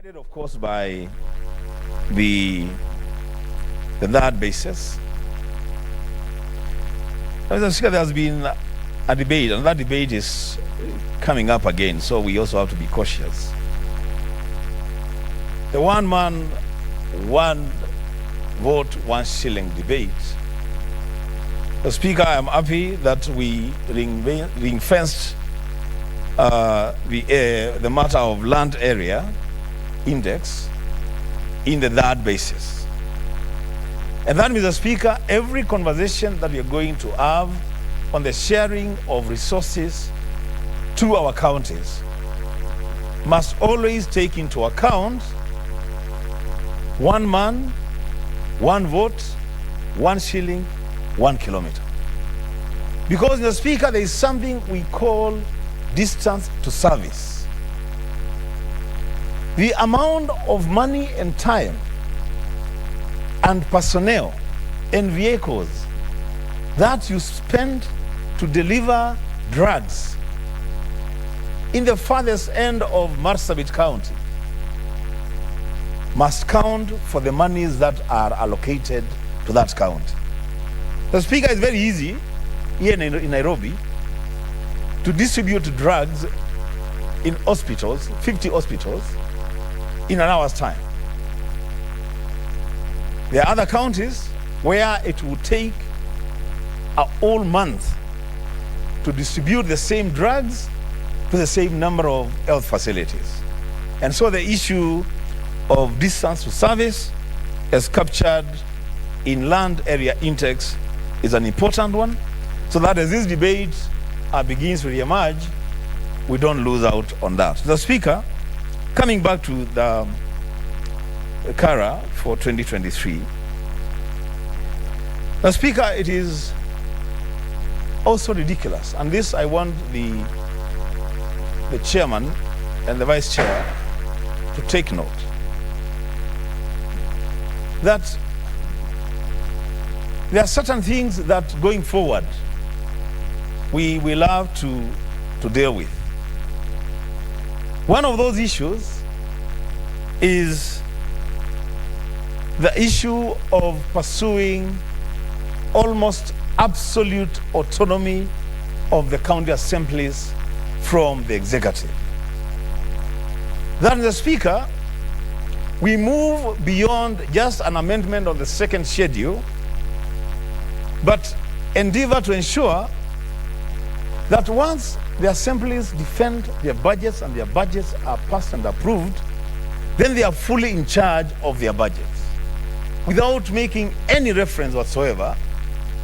Guided, of course, by the third basis. Mr. Speaker, there has been a debate, and that debate is coming up again, so we also have to be cautious. The one man, one vote, 1 shilling debate. Mr. Speaker, I am happy that we ring-fenced the matter of land area index in the third basis. And that, Mr. Speaker, every conversation that we are going to have on the sharing of resources to our counties must always take into account 1 man, 1 vote, 1 shilling, 1 kilometer. Because, Mr. Speaker, there is something we call distance to service. The amount of money and time and personnel and vehicles that you spend to deliver drugs in the farthest end of Marsabit County must count for the monies that are allocated to that county. The Speaker, is very easy here in Nairobi to distribute drugs in hospitals, 50 hospitals, in an hour's time. There are other counties where it would take a whole month to distribute the same drugs to the same number of health facilities. And so the issue of distance to service as captured in land area index is an important one, so that as this debate begins to re-emerge, we don't lose out on that. The Speaker, coming back to the CARA for 2023, the Speaker, it is also ridiculous, and this I want the chairman and the vice chair to take note, that there are certain things that going forward we will have to deal with. One of those issues is the issue of pursuing almost absolute autonomy of the county assemblies from the executive. That, the Speaker, we move beyond just an amendment of the second schedule, but endeavor to ensure that once the assemblies defend their budgets and their budgets are passed and approved, then they are fully in charge of their budgets without making any reference whatsoever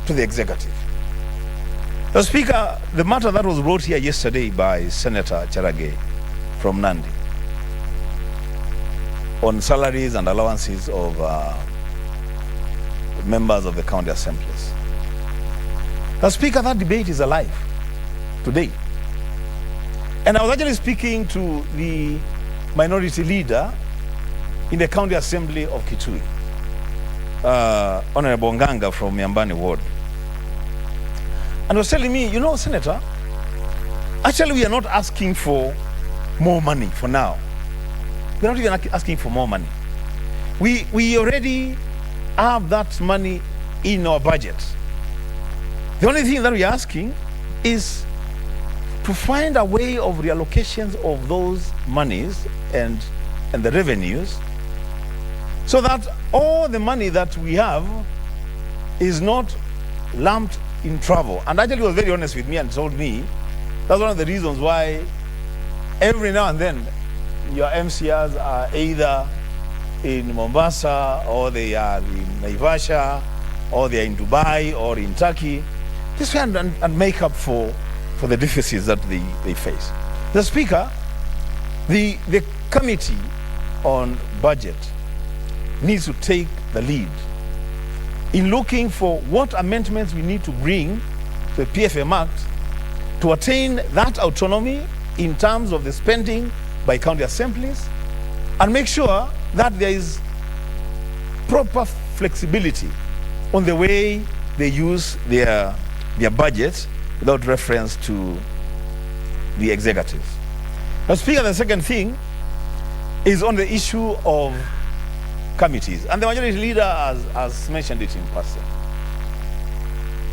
to the executive. The Speaker, the matter that was brought here yesterday by Senator Cherage from Nandi on salaries and allowances of members of the county assemblies. The Speaker, that debate is alive today. And I was actually speaking to the minority leader in the county assembly of Kitui, Honorable Nganga from Miambani Ward. And he was telling me, you know, Senator, actually we are not asking for more money for now. We're not even asking for more money. We already have that money in our budget. The only thing that we're asking is to find a way of reallocations of those monies and the revenues, so that all the money that we have is not lumped in travel. And actually he was very honest with me and told me that's one of the reasons why every now and then your MCRs are either in Mombasa, or they are in Naivasha, or they are in Dubai, or in Turkey, just try and make up for the deficits that they face. The Speaker, the committee on budget needs to take the lead in looking for what amendments we need to bring to the PFM Act to attain that autonomy in terms of the spending by county assemblies, and make sure that there is proper flexibility on the way they use their budgets without reference to the executive. Now, Speaker, the second thing is on the issue of committees. And the majority leader has mentioned it in person.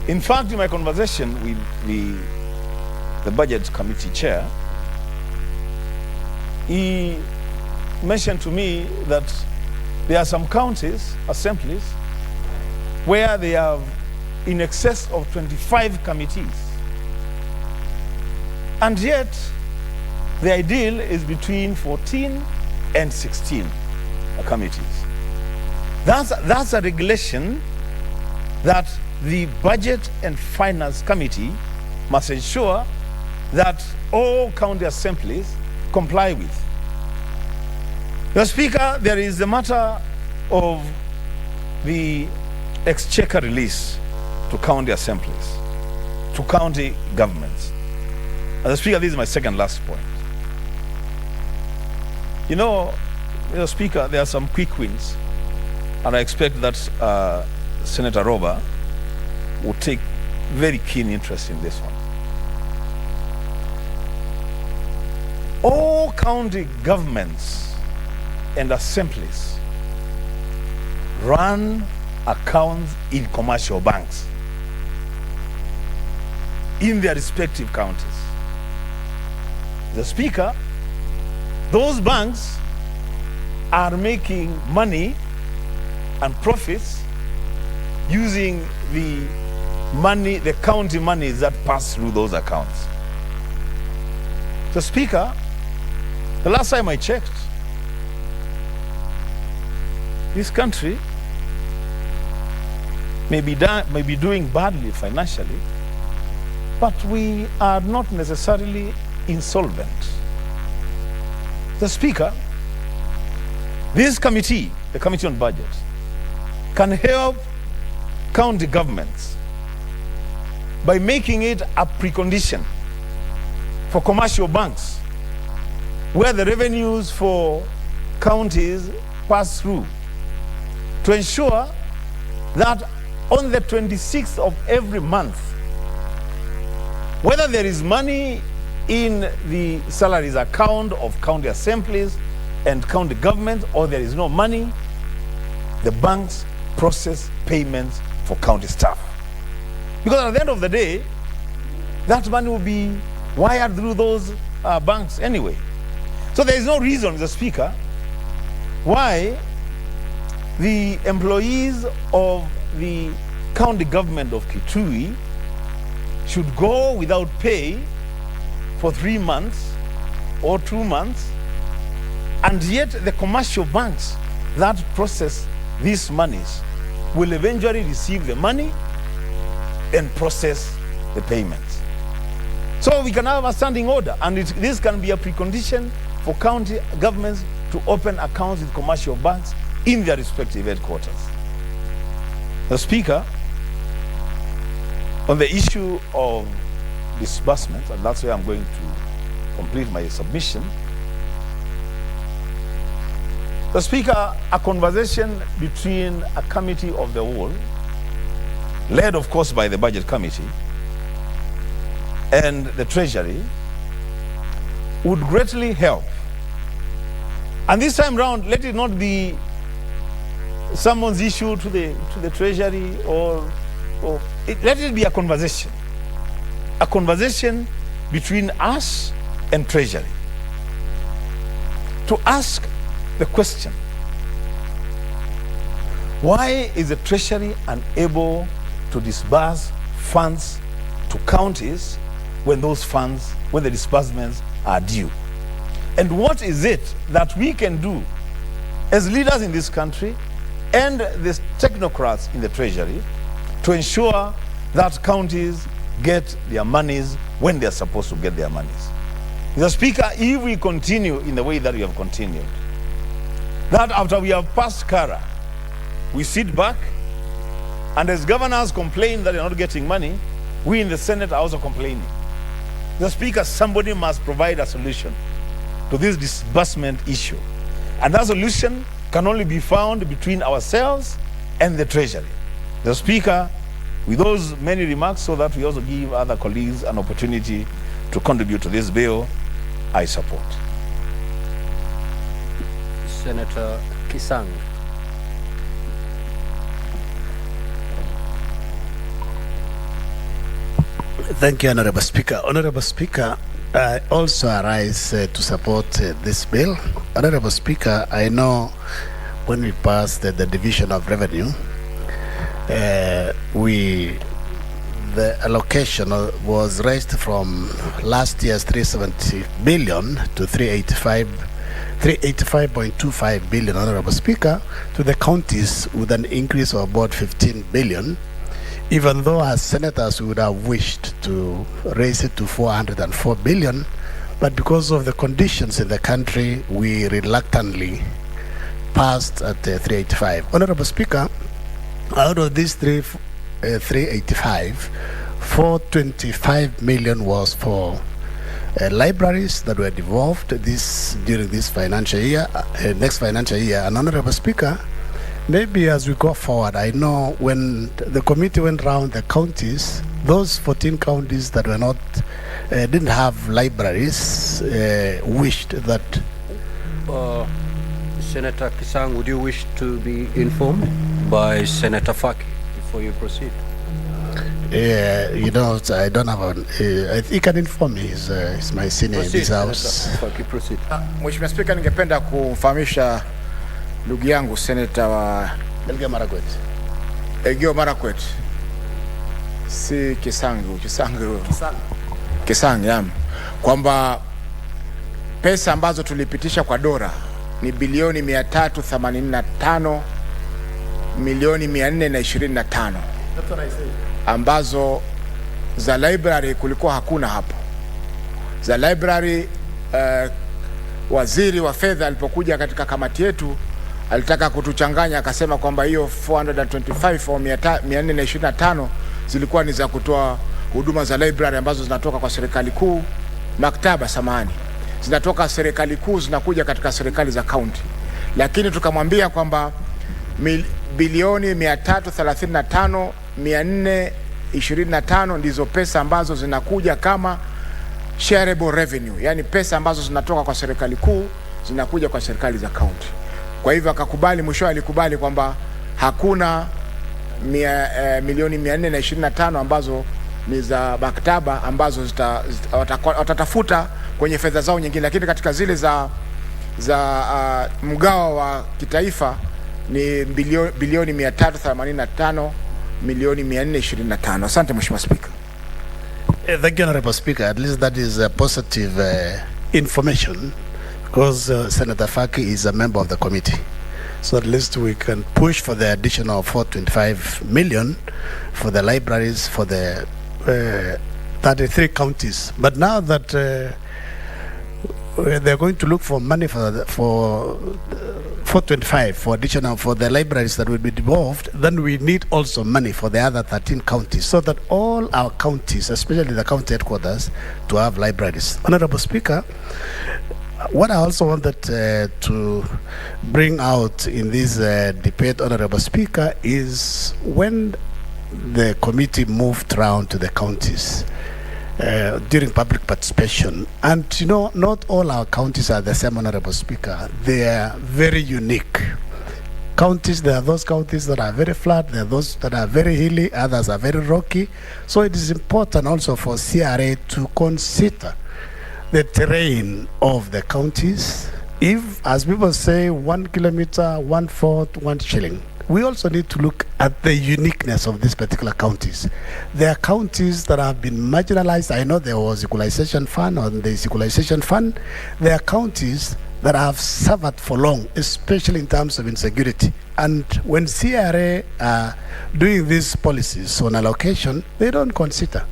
In fact, in my conversation with the budget committee chair, he mentioned to me that there are some counties, assemblies, where they have in excess of 25 committees. And yet, the ideal is between 14 and 16 committees. That's a regulation that the Budget and Finance Committee must ensure that all county assemblies comply with. Mr. Speaker, there is the matter of the exchequer release to county assemblies, to county governments. Mr. Speaker, this is my second last point. You know, Mr. Speaker, there are some quick wins, and I expect that Senator Roba will take very keen interest in this one. All county governments and assemblies run accounts in commercial banks in their respective counties. The Speaker, those banks are making money and profits using the money, the county monies that pass through those accounts. The Speaker, the last time I checked, this country may be doing badly financially, but we are not necessarily insolvent. The Speaker, this committee, the Committee on Budget, can help county governments by making it a precondition for commercial banks where the revenues for counties pass through, to ensure that on the 26th of every month, whether there is money in the salaries account of county assemblies and county governments or there is no money, the banks process payments for county staff. Because at the end of the day, that money will be wired through those banks anyway. So there is no reason, Mr. Speaker, why the employees of the county government of Kitui should go without pay for 3 months or 2 months, and yet the commercial banks that process these monies will eventually receive the money and process the payments. So we can have a standing order, and this can be a precondition for county governments to open accounts with commercial banks in their respective headquarters. The Speaker, on the issue of disbursement, and that's where I'm going to complete my submission. The Speaker, a conversation between a committee of the whole, led of course by the Budget Committee, and the Treasury, would greatly help. And this time round, let it not be someone's issue to the Treasury, let it be a conversation between us and Treasury, to ask the question, why is the Treasury unable to disburse funds to counties when those funds, when the disbursements are due? And what is it that we can do as leaders in this country and the technocrats in the Treasury to ensure that counties get their monies when they're supposed to get their monies? Mr. Speaker, if we continue in the way that we have continued, that after we have passed Kara, we sit back, and as governors complain that they're not getting money, we in the Senate are also complaining. Mr. Speaker, somebody must provide a solution to this disbursement issue. And that solution can only be found between ourselves and the Treasury. The Speaker, with those many remarks, so that we also give other colleagues an opportunity to contribute to this bill, I support. Senator Kisang. Thank you, Honorable Speaker. Honorable Speaker, I also arise to support this bill. Honorable Speaker, I know when we passed the division of revenue, the allocation was raised from last year's 370 billion to 385.25 billion, Honorable Speaker, to the counties with an increase of about 15 billion. Even though as senators we would have wished to raise it to 404 billion, but because of the conditions in the country, we reluctantly passed at 385. Honorable Speaker, out of these 385, 425 million was for libraries that were devolved during this financial year, next financial year. And Honorable Speaker, maybe as we go forward, I know when the committee went around the counties, those 14 counties that were not, didn't have libraries, wished that. Senator Kisang, would you wish to be informed by Senator Faki before you proceed? You know, I don't have he can inform me. He's my senior in this house. Faki, proceed. Mheshimiwa Spika, ningependa kufahamisha ndugu yangu Senator wa Elgeyo Marakwet, si Kisang yam, kwamba pesa ambazo tulipitisha kwa dora ni bilioni 385 milioni 425 ambazo za library kulikuwa hakuna hapo. Za library waziri wa fedha alipokuja katika kamati yetu alitaka kutuchanganya, akasema kwamba hiyo 425 au 425 zilikuwa ni za kutoa huduma za library ambazo zinatoka kwa serikali kuu, maktaba samani zinatoka serikali kuu zinakuja katika serikali za county. Lakini tukamwambia kwamba bilioni 335 425 ndizo pesa ambazo zinakuja kama shareable revenue, yani pesa ambazo zinatoka kwa serikali kuu zinakuja kwa serikali za county. Kwa hivyo akakubali, mwisho alikubali kwamba hakuna milioni 425 ambazo ni za maktaba ambazo watatafuta kwenye fedha zao nyingine, lakini katika zile za mgao wa kitaifa ni bilioni 385 milioni 425. Asante Mheshimiwa Speaker. Thank you, Honorable Speaker. At least that is positive information, because Senator Faki is a member of the committee. So at least we can push for the additional 425 million for the libraries for the 33 counties. But now that they're going to look for money for 425 for additional for the libraries that will be devolved, then we need also money for the other 13 counties, so that all our counties, especially the county headquarters, to have libraries. Honorable Speaker, what I also wanted to bring out in this debate, Honorable Speaker, is when the committee moved around to the counties during public participation, and you know, not all our counties are the same, Honorable Speaker. They are very unique counties. There are those counties that are very flat, there are those that are very hilly, others are very rocky. So it is important also for CRA to consider the terrain of the counties. If, as people say, 1 kilometer, 1/4, 1 shilling, we also need to look at the uniqueness of these particular counties. There are counties that have been marginalized. I know there was equalization fund on the equalization fund. There are counties that have suffered for long, especially in terms of insecurity. And when CRA are doing these policies on allocation, they don't consider.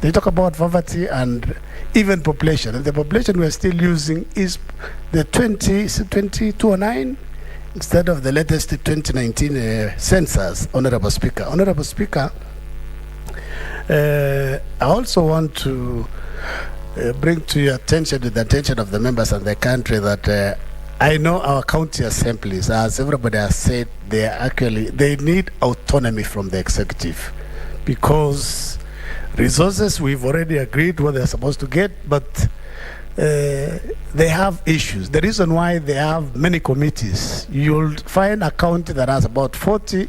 They talk about poverty and even population. And the population we're still using is the 209 instead of the latest 2019 census, Honorable Speaker. Honorable Speaker, I also want to bring to your attention, to the attention of the members and the country, that I know our county assemblies, as everybody has said, they need autonomy from the executive, because resources we've already agreed what they're supposed to get, but they have issues. The reason why they have many committees, you'll find a county that has about 40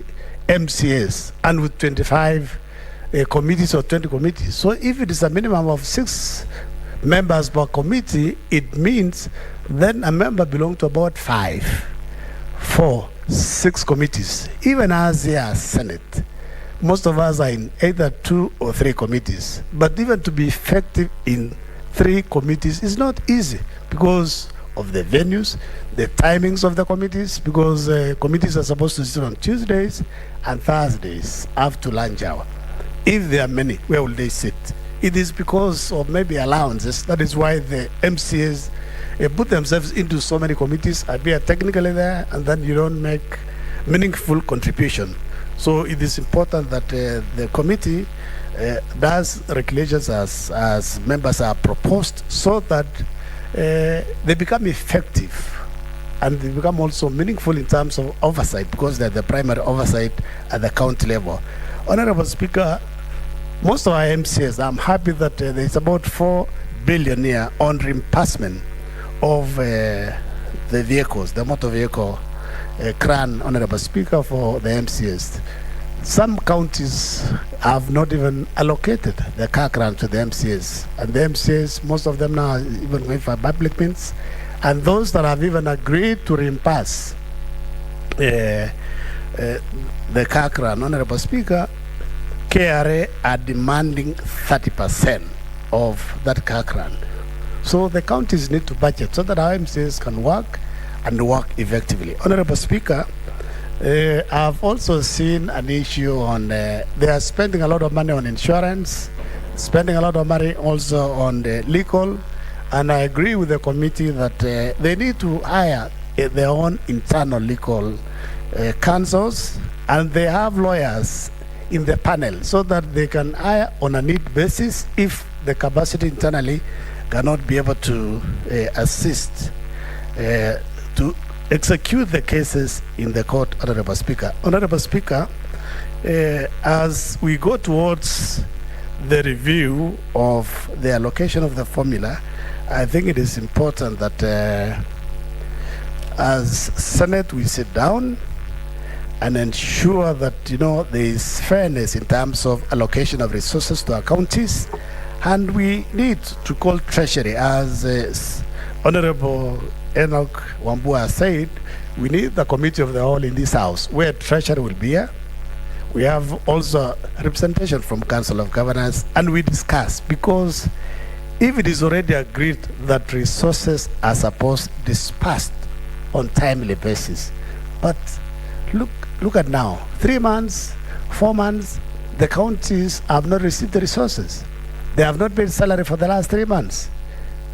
MCAs and with 25 committees or 20 committees. So if it is a minimum of 6 members per committee, it means then a member belongs to about 5, 4, 6 committees. Even as here, Senate, most of us are in either 2 or 3 committees. But even to be effective in 3 committees is not easy because of the venues, the timings of the committees, because committees are supposed to sit on Tuesdays and Thursdays after lunch hour. If there are many, where will they sit? It is because of maybe allowances. That is why the MCAs put themselves into so many committees, appear technically there, and then you don't make meaningful contribution. So it is important that the committee does regulations as members are proposed, so that they become effective and they become also meaningful in terms of oversight, because they're the primary oversight at the county level. Honorable Speaker, most of our MCAs, I'm happy that there's about 4 billion here on reimbursement of the vehicles, the motor vehicle CRAN, Honorable Speaker, for the MCAs. Some counties have not even allocated the car grant to the MCAs. And the MCAs, most of them now are even going for public means. And those that have even agreed to reimburse the car grant, Honorable Speaker, KRA are demanding 30% of that car grant. So the counties need to budget so that our MCAs can work and work effectively. Honorable Speaker, I've also seen an issue on, they are spending a lot of money on insurance, spending a lot of money also on the legal, and I agree with the committee that they need to hire their own internal legal counsels, and they have lawyers in the panel so that they can hire on a need basis if the capacity internally cannot be able to assist to execute the cases in the court. Honorable Speaker. Honorable Speaker, as we go towards the review of the allocation of the formula, I think it is important that as Senate we sit down and ensure that there is fairness in terms of allocation of resources to our counties, and we need to call Treasury, as Honorable Enoch Wambua said, we need the committee of the whole in this house where Treasury will be here. We have also representation from Council of Governors, and we discuss, because if it is already agreed that resources are supposed to be dispersed on timely basis, but look at now, 3 months, 4 months, the counties have not received the resources. They have not paid salary for the last 3 months.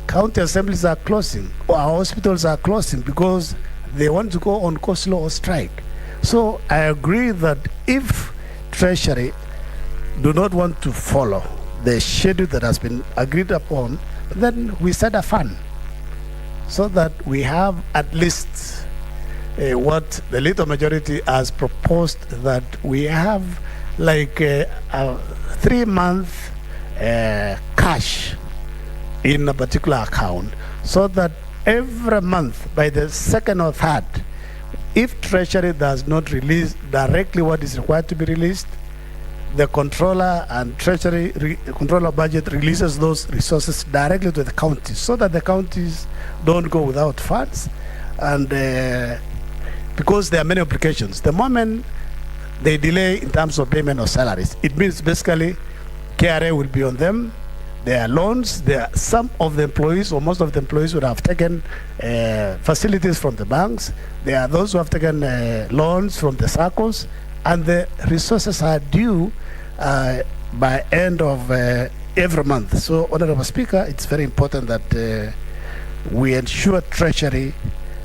County assemblies are closing, or our hospitals are closing because they want to go on coastal or strike. So I agree that if Treasury do not want to follow the schedule that has been agreed upon, then we set a fund so that we have at least what the little majority has proposed, that we have like a 3-month cash in a particular account, so that every month by the 2nd or 3rd, if Treasury does not release directly what is required to be released, the controller and Treasury controller budget releases those resources directly to the counties, so that the counties don't go without funds. And because there are many applications, the moment they delay in terms of payment of salaries, it means basically KRA will be on them. There are loans. There are some of the employees, or most of the employees, would have taken facilities from the banks. There are those who have taken loans from the SACCOs, and the resources are due by end of every month. So, Honorable Speaker, it's very important that we ensure Treasury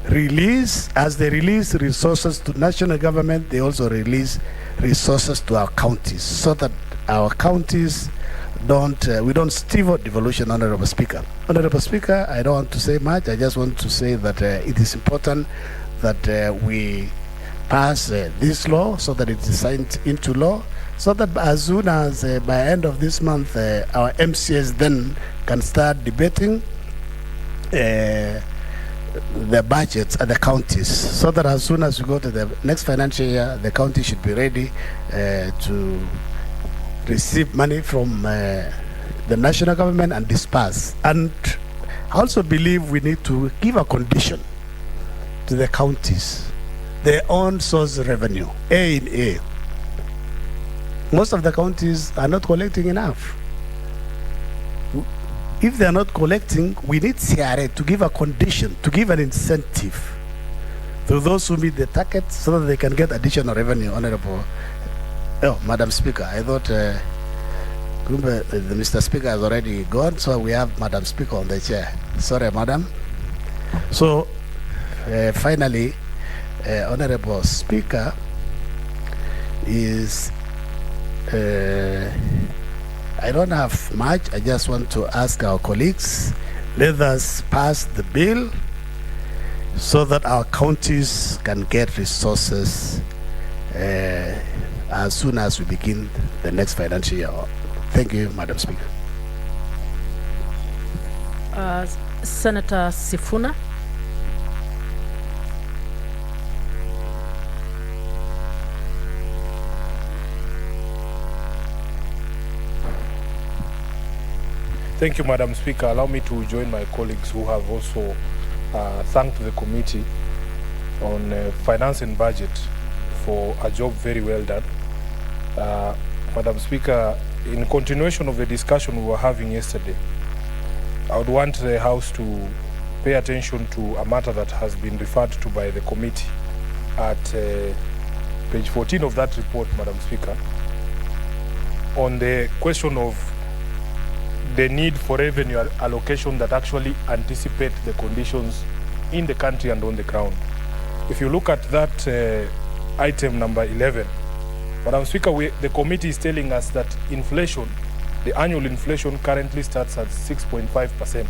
release, as they release resources to national government, they also release resources to our counties, so that our counties we don't stifle devolution. Honorable Speaker. Honorable Speaker, I don't want to say much. I just want to say that it is important that we pass this law so that it is signed into law, so that as soon as by end of this month our MCAs then can start debating the budgets at the counties, so that as soon as we go to the next financial year, the county should be ready to receive money from the national government and disperse. And I also believe we need to give a condition to the counties, their own source revenue, A in A. Most of the counties are not collecting enough. If they are not collecting, we need CRA to give a condition, to give an incentive to those who meet the target so that they can get additional revenue. Honorable, Madam Speaker, I thought the Mr. Speaker has already gone, so we have Madam Speaker on the chair. Sorry, Madam. So, finally, Honorable Speaker, is I don't have much. I just want to ask our colleagues, let us pass the bill so that our counties can get resources as soon as we begin the next financial year. Thank you, Madam Speaker. Senator Sifuna. Thank you, Madam Speaker. Allow me to join my colleagues who have also thanked the committee on finance and budget for a job very well done. Madam Speaker, in continuation of the discussion we were having yesterday, I would want the House to pay attention to a matter that has been referred to by the committee at page 14 of that report, Madam Speaker, on the question of the need for revenue allocation that actually anticipate the conditions in the country and on the ground. If you look at that item number 11, Madam Speaker, the committee is telling us that inflation, the annual inflation currently starts at 6.5%.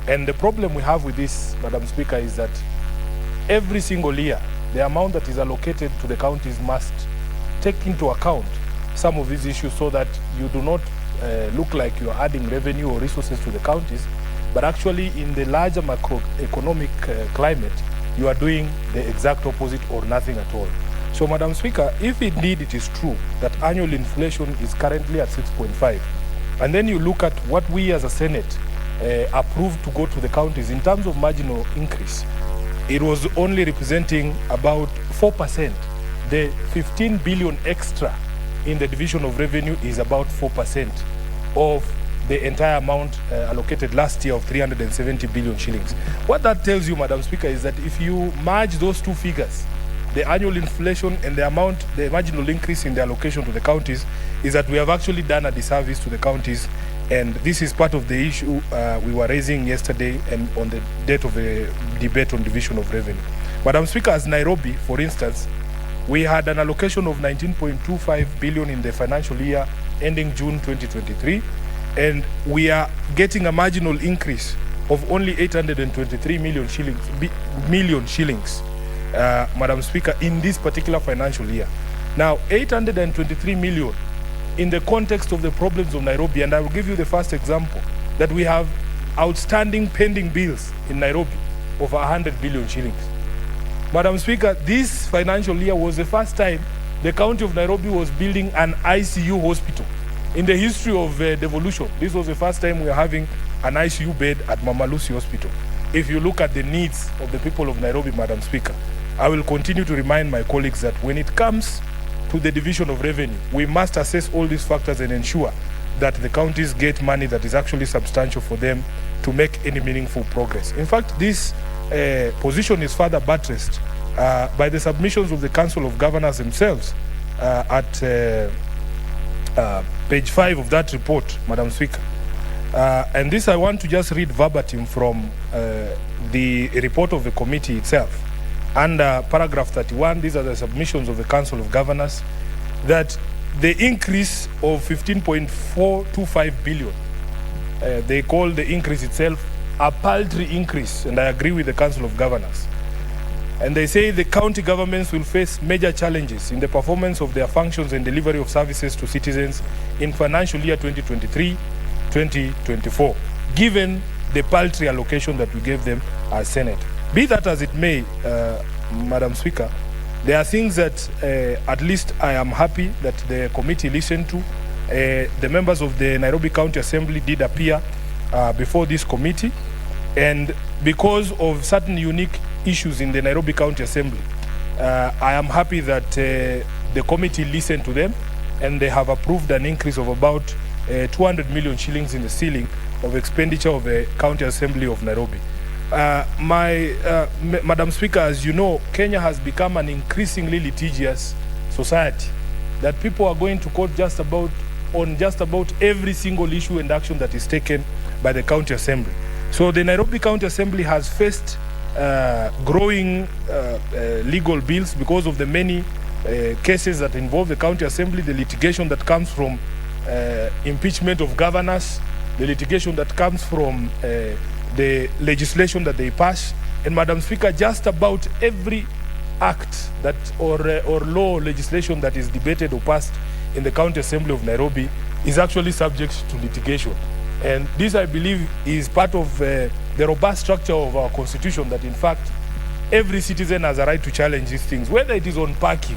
And the problem we have with this, Madam Speaker, is that every single year, the amount that is allocated to the counties must take into account some of these issues so that you do not look like you are adding revenue or resources to the counties, but actually in the larger macroeconomic climate, you are doing the exact opposite or nothing at all. So, Madam Speaker, if indeed it is true that annual inflation is currently at 6.5, and then you look at what we as a Senate approved to go to the counties in terms of marginal increase, it was only representing about 4%. The 15 billion extra in the division of revenue is about 4% of the entire amount allocated last year of 370 billion shillings. What that tells you, Madam Speaker, is that if you merge those two figures, the annual inflation and the amount, the marginal increase in the allocation to the counties, is that we have actually done a disservice to the counties. And this is part of the issue we were raising yesterday and on the date of the debate on division of revenue. Madam Speaker, as Nairobi, for instance, we had an allocation of 19.25 billion in the financial year ending June 2023, and we are getting a marginal increase of only 823 million shillings, Madam Speaker, in this particular financial year. Now, 823 million in the context of the problems of Nairobi, and I will give you the first example, that we have outstanding pending bills in Nairobi of 100 billion shillings. Madam Speaker, this financial year was the first time the county of Nairobi was building an ICU hospital. In the history of devolution, this was the first time we are having an ICU bed at Mama Lucy Hospital. If you look at the needs of the people of Nairobi, Madam Speaker, I will continue to remind my colleagues that when it comes to the division of revenue, we must assess all these factors and ensure that the counties get money that is actually substantial for them to make any meaningful progress. In fact, this position is further buttressed by the submissions of the Council of Governors themselves at page 5 of that report, Madam Speaker. And this I want to just read verbatim from the report of the committee itself. Under paragraph 31, these are the submissions of the Council of Governors, that the increase of 15.425 billion, they call the increase itself a paltry increase, and I agree with the Council of Governors. And they say the county governments will face major challenges in the performance of their functions and delivery of services to citizens in financial year 2023-2024, given the paltry allocation that we gave them as Senate. Be that as it may, Madam Speaker, there are things that at least I am happy that the committee listened to. The members of the Nairobi County Assembly did appear before this committee, and because of certain unique issues in the Nairobi County Assembly, I am happy that the committee listened to them, and they have approved an increase of about 200 million shillings in the ceiling of expenditure of the County Assembly of Nairobi. Madam Speaker, as you know, Kenya has become an increasingly litigious society, that people are going to court on just about every single issue and action that is taken by the County Assembly. So the Nairobi County Assembly has faced growing legal bills because of the many cases that involve the County Assembly, the litigation that comes from impeachment of governors, the litigation that comes from the legislation that they pass. And Madam Speaker, just about every act that or law or legislation that is debated or passed in the County Assembly of Nairobi is actually subject to litigation. And this, I believe, is part of the robust structure of our constitution, that in fact every citizen has a right to challenge these things, whether it is on parking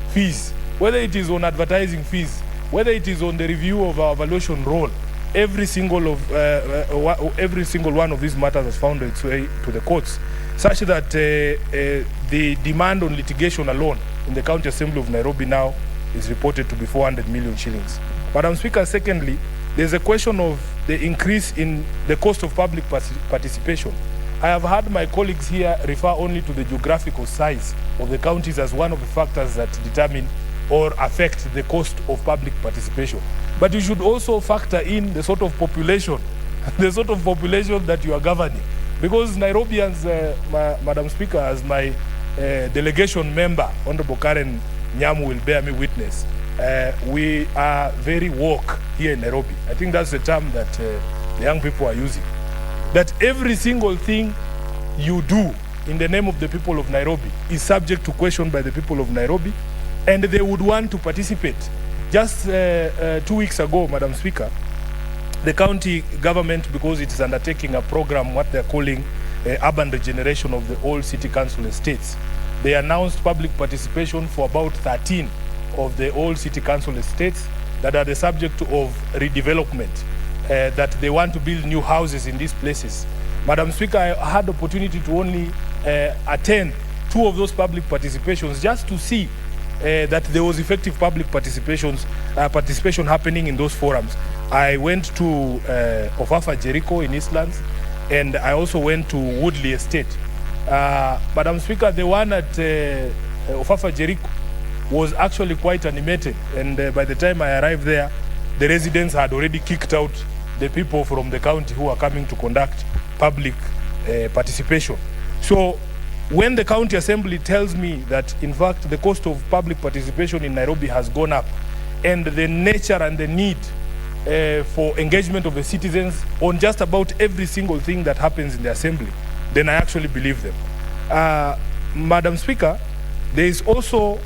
fees, whether it is on advertising fees, whether it is on the review of our evaluation role. Every single one of these matters has found its way to the courts, such that the demand on litigation alone in the County Assembly of Nairobi now is reported to be 400 million shillings. Madam Speaker, secondly, there's a question of the increase in the cost of public participation. I have had my colleagues here refer only to the geographical size of the counties as one of the factors that determine or affect the cost of public participation. But you should also factor in the sort of population, that you are governing. Because Nairobians, Madam Speaker, as my delegation member, Honorable Karen Nyamu will bear me witness, we are very woke here in Nairobi. I think that's the term that the young people are using. That every single thing you do in the name of the people of Nairobi is subject to question by the people of Nairobi, and they would want to participate. Just 2 weeks ago, Madam Speaker, the county government, because it is undertaking a program, what they're calling urban regeneration of the old city council estates, they announced public participation for about 13 of the old city council estates that are the subject of redevelopment, that they want to build new houses in these places. Madam Speaker, I had the opportunity to only attend 2 of those public participations just to see that there was effective public participation happening in those forums. I went to Ofafa Jericho in Eastlands, and I also went to Woodley Estate. Madam Speaker, the one at Ofafa Jericho was actually quite animated, and by the time I arrived there, the residents had already kicked out the people from the county who are coming to conduct public participation. So when the County Assembly tells me that in fact the cost of public participation in Nairobi has gone up, and the nature and the need for engagement of the citizens on just about every single thing that happens in the Assembly, then I actually believe them. Madam Speaker, there is also,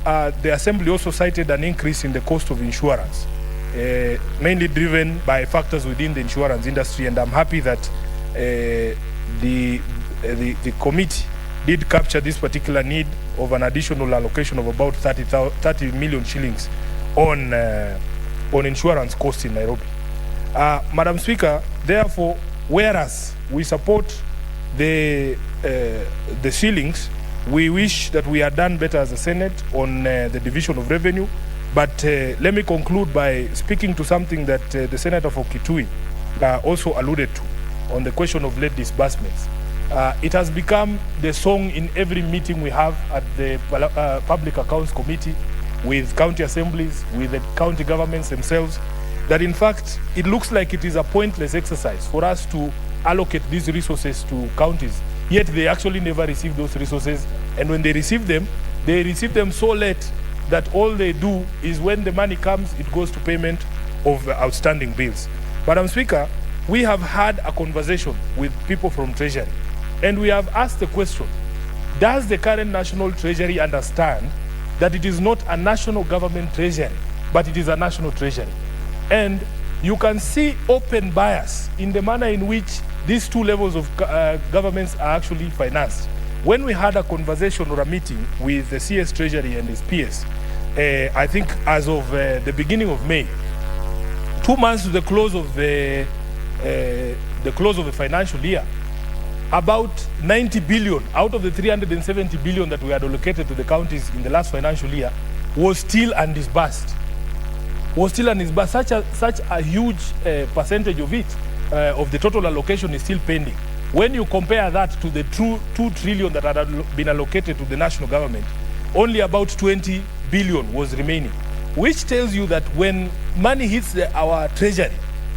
the Assembly also cited an increase in the cost of insurance, mainly driven by factors within the insurance industry, and I'm happy that the committee did capture this particular need of an additional allocation of about 30 million shillings on insurance costs in Nairobi. Madam Speaker, therefore, whereas we support the ceilings, we wish that we had done better as a Senate on the division of revenue. But let me conclude by speaking to something that the Senator for Kitui also alluded to on the question of late disbursements. It has become the song in every meeting we have at the Public Accounts Committee with county assemblies, with the county governments themselves, that in fact it looks like it is a pointless exercise for us to allocate these resources to counties, yet they actually never receive those resources, and when they receive them so late that all they do is when the money comes, it goes to payment of outstanding bills. Madam Speaker, we have had a conversation with people from Treasury, and we have asked the question, does the current National Treasury understand that it is not a national government treasury, but it is a national treasury? And you can see open bias in the manner in which these two levels of governments are actually financed. When we had a conversation or a meeting with the CS Treasury and his PS, I think as of the beginning of May, 2 months to the close of the financial year, about 90 billion out of the 370 billion that we had allocated to the counties in the last financial year was still undisbursed. Such a huge percentage of it, of the total allocation, is still pending. When you compare that to the 2 trillion that had been allocated to the national government, only about 20 billion was remaining, which tells you that when money hits our treasury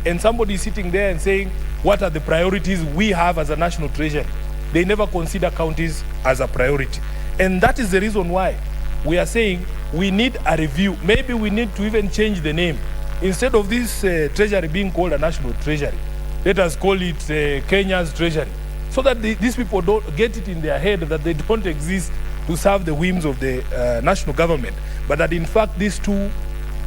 and somebody is sitting there and saying, what are the priorities we have as a national treasury? They never consider counties as a priority. And that is the reason why we are saying we need a review. Maybe we need to even change the name. Instead of this treasury being called a national treasury, let us call it Kenya's treasury, so that these people don't get it in their head that they don't exist to serve the whims of the national government, but that in fact these two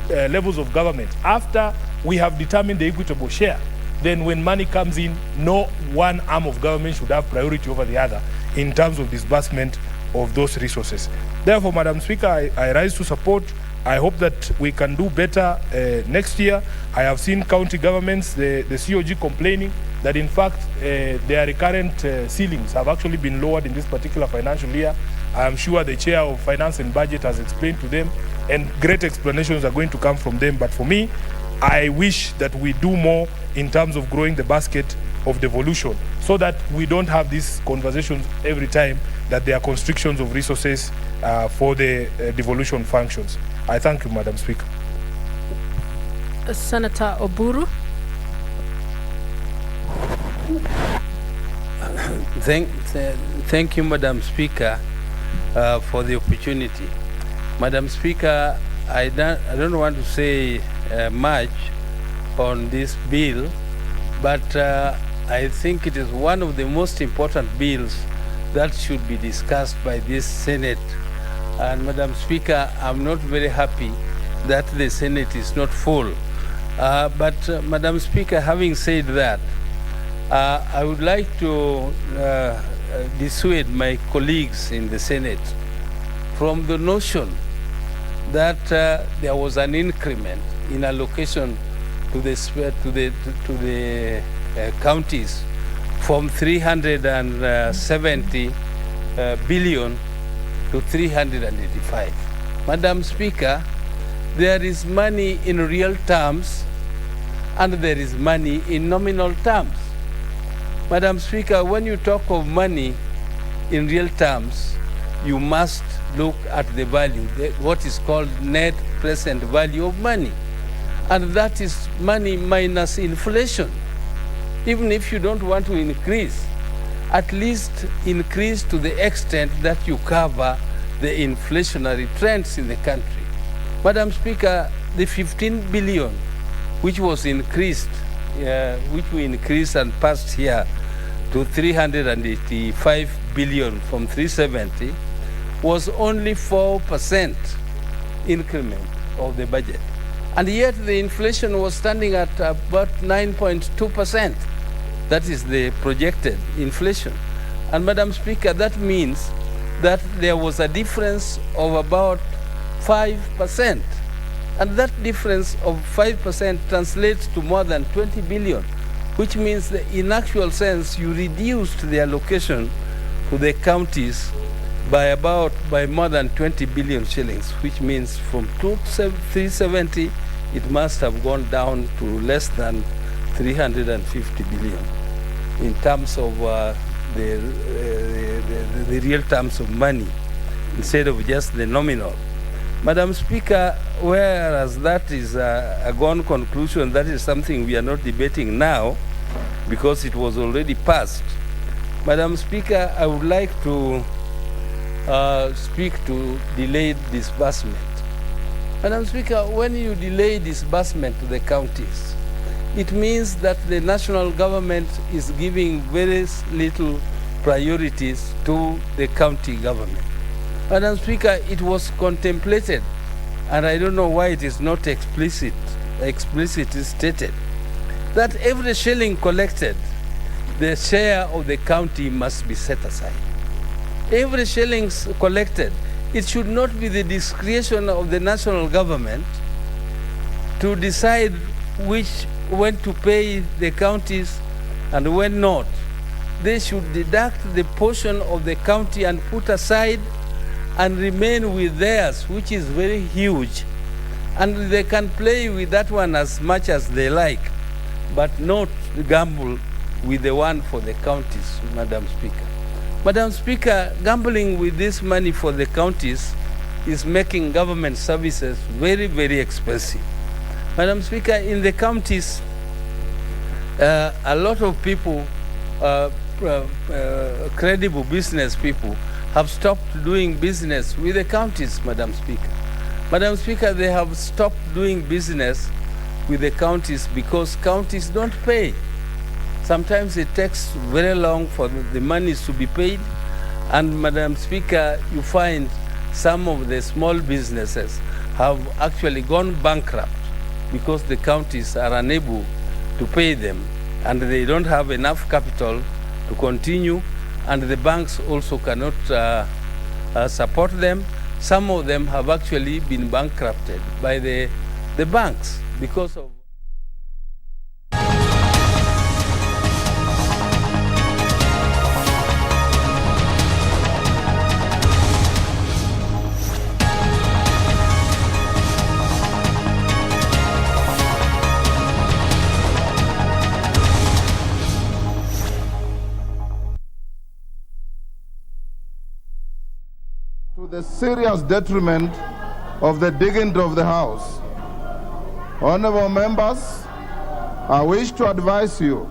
levels of government, after we have determined the equitable share, then when money comes in, no one arm of government should have priority over the other in terms of disbursement of those resources. Therefore, Madam Speaker, I rise to support. I hope that we can do better next year. I have seen county governments, the COG, complaining that in fact their recurrent ceilings have actually been lowered in this particular financial year. I am sure the Chair of Finance and Budget has explained to them, and great explanations are going to come from them. But for me, I wish that we do more in terms of growing the basket of devolution, so that we don't have these conversations every time that there are constrictions of resources for the devolution functions. I thank you, Madam Speaker. Senator Oburu. Thank you, Madam Speaker, for the opportunity. Madam Speaker, I don't want to say much on this bill, but I think it is one of the most important bills that should be discussed by this Senate. And Madam Speaker, I'm not very happy that the Senate is not full. But Madam Speaker, having said that, I would like to dissuade my colleagues in the Senate from the notion that there was an increment in allocation to the counties from 370 billion to 385. Madam Speaker, there is money in real terms and there is money in nominal terms. Madam Speaker, when you talk of money in real terms, you must look at the value, what is called net present value of money. And that is money minus inflation. Even if you don't want to increase, at least increase to the extent that you cover the inflationary trends in the country. Madam Speaker, the 15 billion which was increased, which we increased and passed here to 385 billion from 370, was only 4% increment of the budget. And yet the inflation was standing at about 9.2%. That is the projected inflation. And Madam Speaker, that means that there was a difference of about 5%. And that difference of 5% translates to more than 20 billion, which means that in actual sense, you reduced the allocation to the counties by more than 20 billion shillings, which means from 370, it must have gone down to less than 350 billion in terms of the real terms of money, instead of just the nominal. Madam Speaker, whereas that is a gone conclusion, that is something we are not debating now because it was already passed. Madam Speaker, I would like to speak to delayed disbursement. Madam Speaker, when you delay disbursement to the counties, it means that the national government is giving very little priorities to the county government. Madam Speaker, it was contemplated, and I don't know why it is not explicitly stated, that every shilling collected the share of the county must be set aside. Every shillings collected, it should not be the discretion of the national government to decide when to pay the counties and when not. They should deduct the portion of the county and put aside and remain with theirs, which is very huge. And they can play with that one as much as they like, but not gamble with the one for the counties, Madam Speaker. Madam Speaker, gambling with this money for the counties is making government services very, very expensive. Madam Speaker, in the counties, a lot of people, credible business people, have stopped doing business with the counties, Madam Speaker. Madam Speaker, they have stopped doing business with the counties because counties don't pay. Sometimes it takes very long for the monies to be paid, and Madam Speaker, you find some of the small businesses have actually gone bankrupt because the counties are unable to pay them, and they don't have enough capital to continue, and the banks also cannot support them. Some of them have actually been bankrupted by the banks because of to the serious detriment of the dignity of the House. Honorable members, I wish to advise you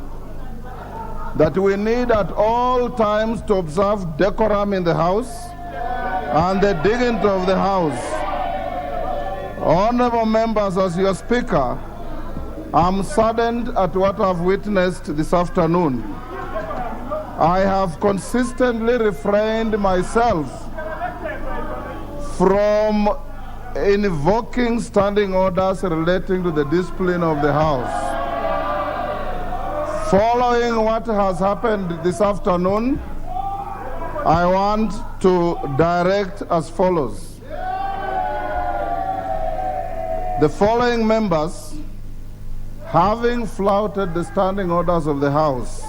that we need at all times to observe decorum in the House and the dignity of the House. Honorable members, as your Speaker, I'm saddened at what I've witnessed this afternoon. I have consistently refrained myself from invoking standing orders relating to the discipline of the House. Following what has happened this afternoon, I want to direct as follows. The following members, having flouted the standing orders of the House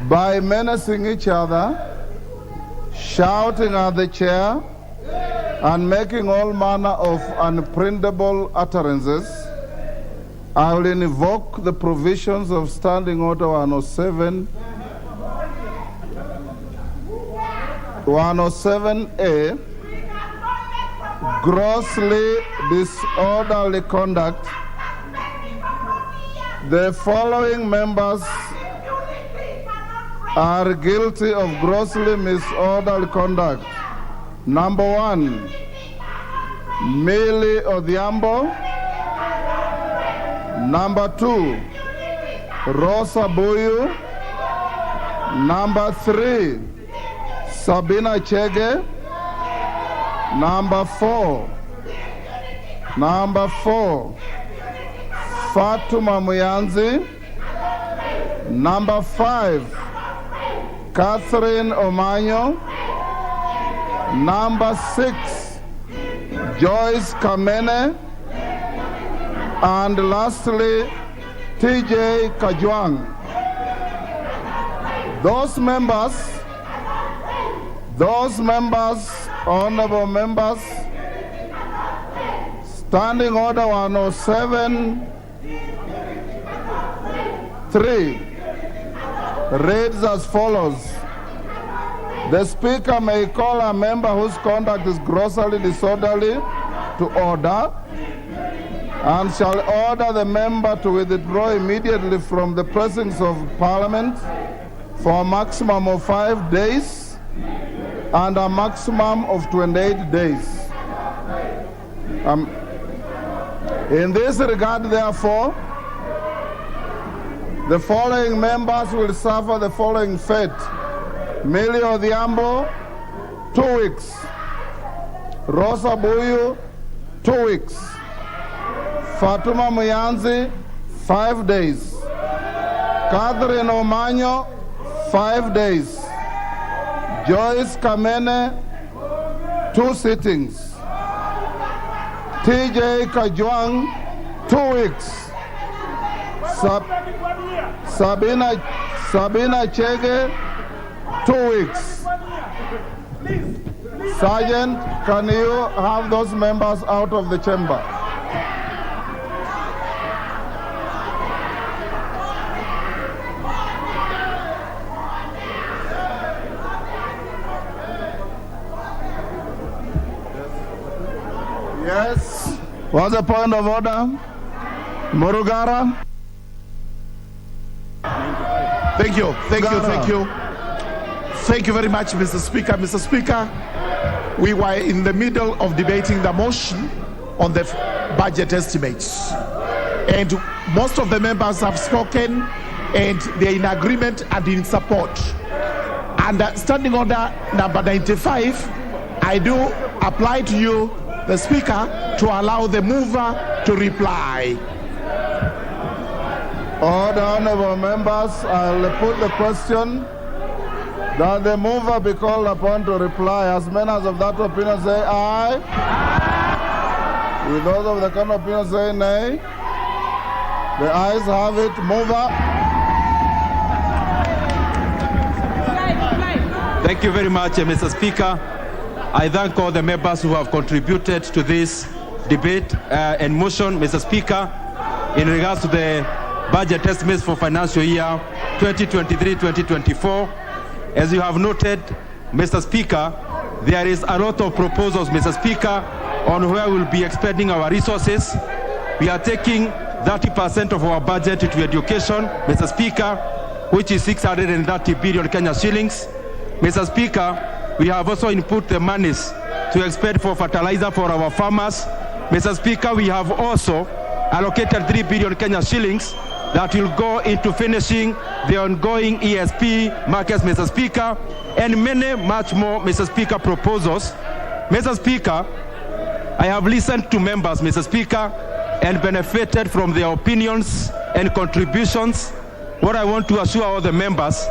by menacing each other, shouting at the chair, and making all manner of unprintable utterances, I will invoke the provisions of Standing Order 107A, grossly disorderly conduct. The following members are guilty of grossly disorderly conduct. Number 1, Millie Odhiambo. Number 2, Rosa Boyu. Number 3, Sabina Chege. Number 4, Fatuma Muyanzi. Number 5, Catherine Omanyo. Number 6, Joyce Kamene. And lastly, TJ Kajwang. Those members, honorable members, Standing Order 107.3 reads as follows. The Speaker may call a member whose conduct is grossly disorderly to order and shall order the member to withdraw immediately from the presence of Parliament for a maximum of 5 days and a maximum of 28 days. In this regard, therefore, the following members will suffer the following fate. Millie Odhiambo, 2 weeks. Rosa Boyu, 2 weeks. Fatuma Muyanzi, 5 days. Catherine Omanyo, 5 days. Joyce Kamene, 2 sittings. TJ Kajwang, 2 weeks. Sabina Chege, 2 weeks. Sergeant, can you have those members out of the chamber? Yes. What's the point of order? Murugara? Thank you. Thank you very much, Mr. Speaker. Mr. Speaker, we were in the middle of debating the motion on the budget estimates. And most of the members have spoken and they're in agreement and in support. And standing order number 95, I do apply to you, the Speaker, to allow the mover to reply. Order, honorable members, I'll put the question that the mover be called upon to reply. As many as of that opinion say aye. Aye. With those of the kind of opinion say nay. The ayes have it. Mover. Thank you very much, Mr. Speaker. I thank all the members who have contributed to this debate and motion, Mr. Speaker, in regards to the budget estimates for financial year 2023-2024. As you have noted, Mr. Speaker, there is a lot of proposals, Mr. Speaker, on where we'll be expending our resources. We are taking 30% of our budget into education, Mr. Speaker, which is 630 billion Kenya shillings. Mr. Speaker, we have also input the monies to expend for fertilizer for our farmers. Mr. Speaker, we have also allocated 3 billion Kenya shillings that will go into finishing the ongoing ESP markets, Mr. Speaker, and many much more, Mr. Speaker, proposals. Mr. Speaker, I have listened to members, Mr. Speaker, and benefited from their opinions and contributions. What I want to assure all the members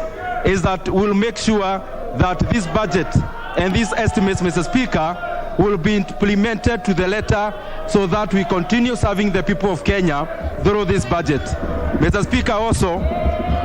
is that we'll make sure that this budget and these estimates, Mr. Speaker, will be implemented to the letter so that we continue serving the people of Kenya through this budget. Mr. Speaker, also,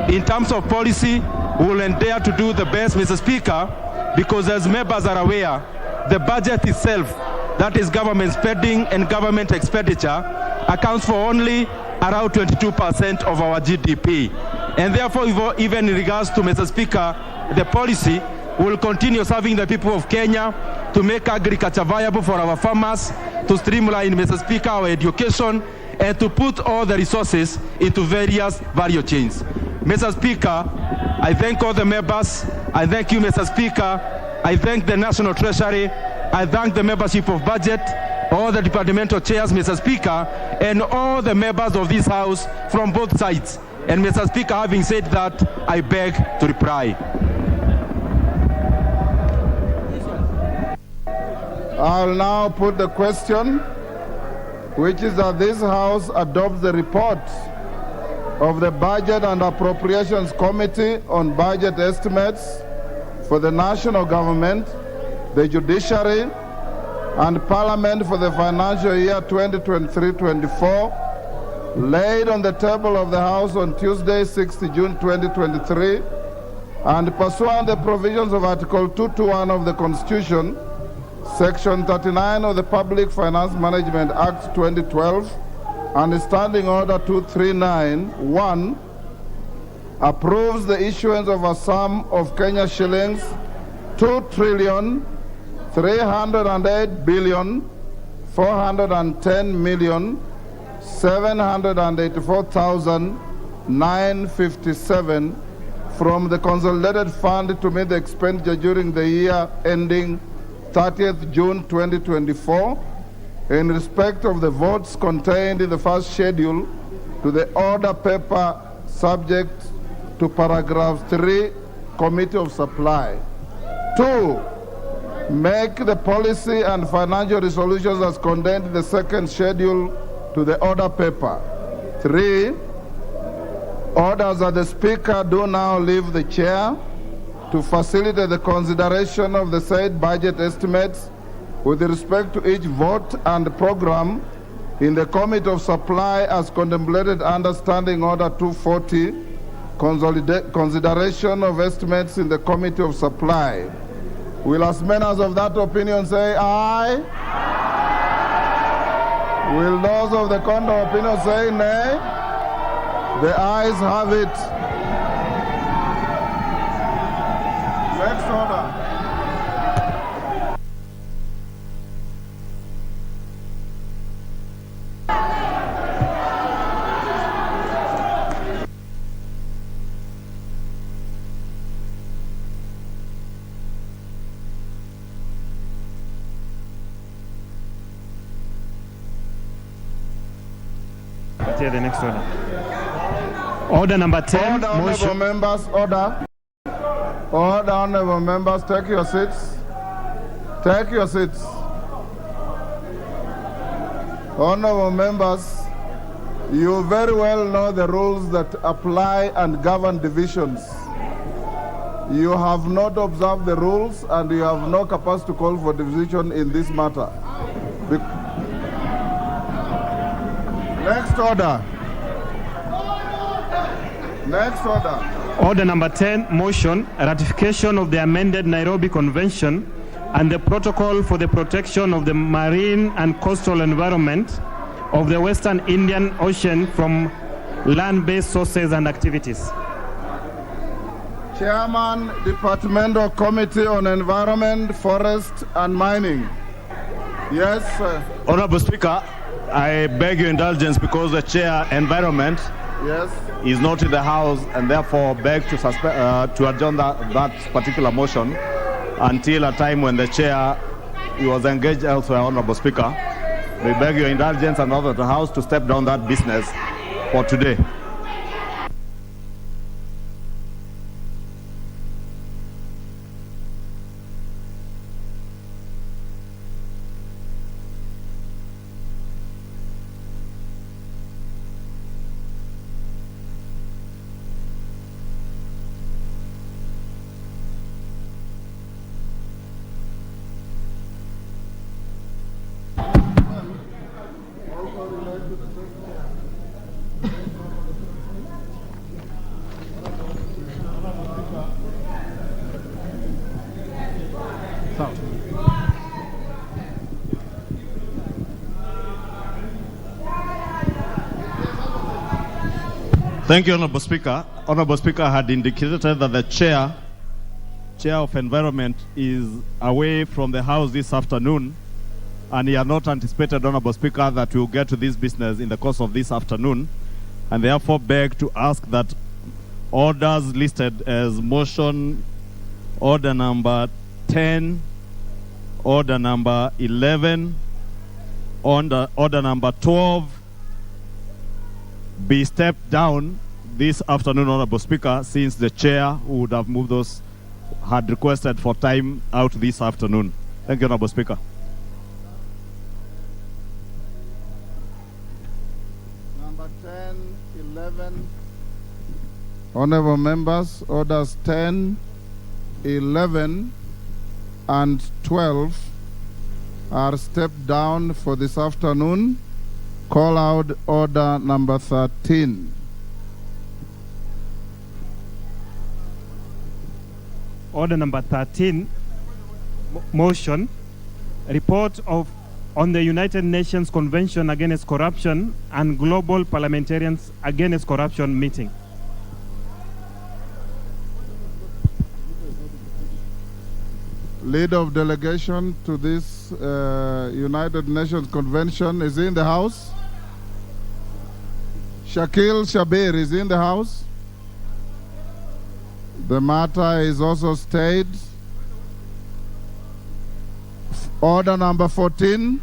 in terms of policy, we will endeavor to do the best, Mr. Speaker, because as members are aware, the budget itself, that is government spending and government expenditure, accounts for only around 22% of our GDP. And therefore, even in regards to, Mr. Speaker, the policy, we will continue serving the people of Kenya to make agriculture viable for our farmers, to streamline, Mr. Speaker, our education, and to put all the resources into various value chains. Mr. Speaker, I thank all the members. I thank you, Mr. Speaker. I thank the National Treasury. I thank the membership of Budget, all the departmental chairs, Mr. Speaker, and all the members of this House from both sides. And Mr. Speaker, having said that, I beg to reply. I'll now put the question, which is that this House adopts the report of the Budget and Appropriations Committee on budget estimates for the national government, the judiciary, and Parliament for the financial year 2023-24, laid on the table of the House on Tuesday, 6 June 2023, and pursuant to the provisions of Article 221 of the Constitution, Section 39 of the Public Finance Management Act 2012, and Standing Order 239-1, approves the issuance of a sum of Kenya shillings 2,308,410,784,957 from the Consolidated Fund to meet the expenditure during the year ending 30th June 2024 in respect of the votes contained in the first schedule to the order paper subject to paragraph 3, Committee of Supply. 2, make the policy and financial resolutions as contained in the second schedule to the order paper. 3, Orders that the Speaker do now leave the chair to facilitate the consideration of the said budget estimates with respect to each vote and program in the Committee of Supply as contemplated under Standing Order 240, consideration of estimates in the Committee of Supply. Will as many as of that opinion say aye? Will those of the contrary opinion say nay? The ayes have it. Next order. The next order. Order number 10. Order, honorable members, order. Order, honorable members, take your seats. Take your seats. Honorable members, you very well know the rules that apply and govern divisions. You have not observed the rules and you have no capacity to call for division in this matter. Next order. Next order. Order number 10, motion, ratification of the amended Nairobi Convention and the protocol for the protection of the marine and coastal environment of the Western Indian Ocean from land-based sources and activities. Chairman, Departmental Committee on Environment, Forest and Mining. Yes, sir. Honorable Speaker, I beg your indulgence because the chair environment is not in the House and therefore beg to adjourn that particular motion until a time when the chair was engaged elsewhere, Honorable Speaker. We beg your indulgence and order the House to step down that business for today. Thank you, Honorable Speaker. Honorable Speaker had indicated that the chair of Environment is away from the House this afternoon, and he had not anticipated, Honorable Speaker, that we will get to this business in the course of this afternoon, and therefore beg to ask that orders listed as motion, order number 10, order number 11, order number 12, be stepped down this afternoon, Honorable Speaker, since the chair who would have moved those had requested for time out this afternoon. Thank you, Honorable Speaker. Number 10, 11. Honorable members, orders 10, 11, and 12 are stepped down for this afternoon. Call out order number 13. Order number 13, motion, report on the United Nations Convention Against Corruption and Global Parliamentarians Against Corruption meeting. Leader of delegation to this United Nations Convention is in the house. Shakil Shabir is in the house. The matter is also stayed. Order number 14.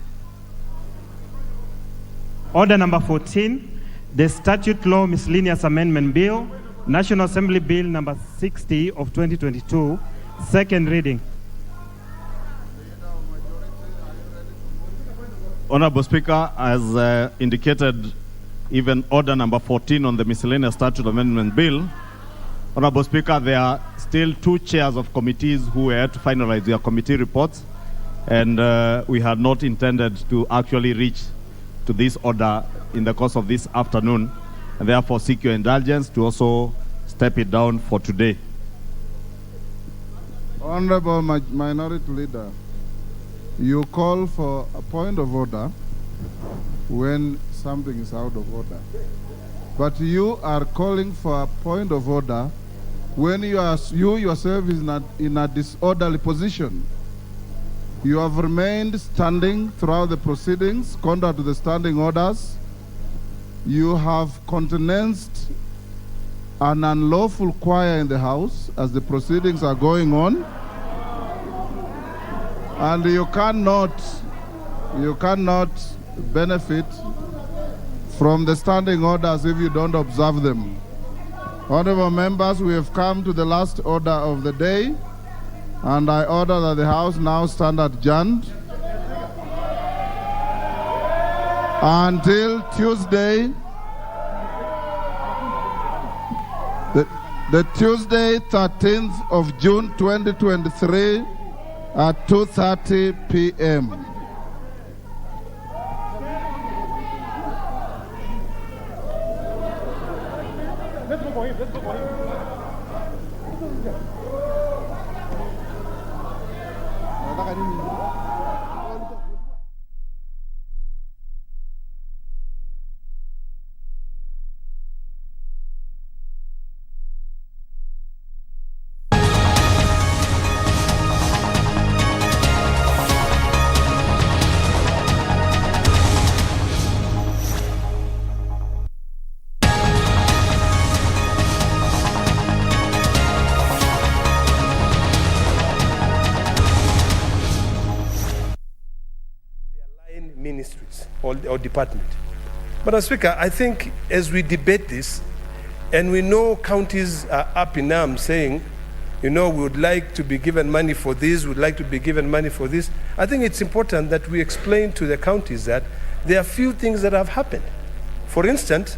Order number 14, the Statute Law Miscellaneous Amendment Bill, National Assembly Bill number 60 of 2022, second reading. Honorable Speaker, as indicated even order number 14 on the miscellaneous statute amendment bill. Honorable Speaker, there are still 2 chairs of committees who were to finalize their committee reports, and we had not intended to actually reach to this order in the course of this afternoon, and therefore seek your indulgence to also step it down for today. Honorable Minority Leader, you call for a point of order when something is out of order. But you are calling for a point of order when you yourself is not in a disorderly position. You have remained standing throughout the proceedings, contrary to the standing orders. You have countenanced an unlawful choir in the House as the proceedings are going on. And you cannot benefit from the standing orders if you don't observe them. Honorable members, we have come to the last order of the day, and I order that the House now stand adjourned until Tuesday, the Tuesday, 13th of June 2023 at 2:30 p.m. Let's go for him. Let's go for him. Ministries or department. Madam Speaker, I think as we debate this, and we know counties are up in arms saying, you know, we would like to be given money for this, we would like to be given money for this. I think it's important that we explain to the counties that there are few things that have happened. For instance,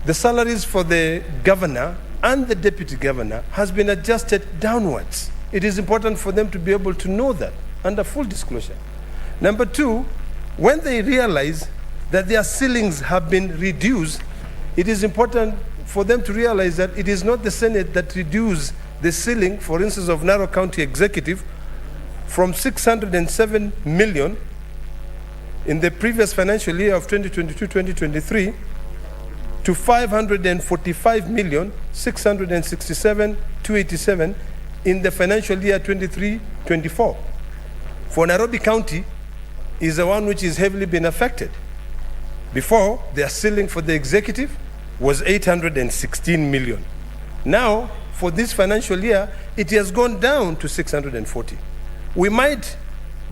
the salaries for the governor and the deputy governor has been adjusted downwards. It is important for them to be able to know that under full disclosure. Number 2, when they realize that their ceilings have been reduced, it is important for them to realize that it is not the Senate that reduced the ceiling, for instance, of Narok County Executive from 607 million in the previous financial year of 2022-2023 to 545,667,287 in the financial year 23-24. For Nairobi County is the one which is heavily been affected. Before, their ceiling for the executive was 816 million. Now, for this financial year, it has gone down to 640. We might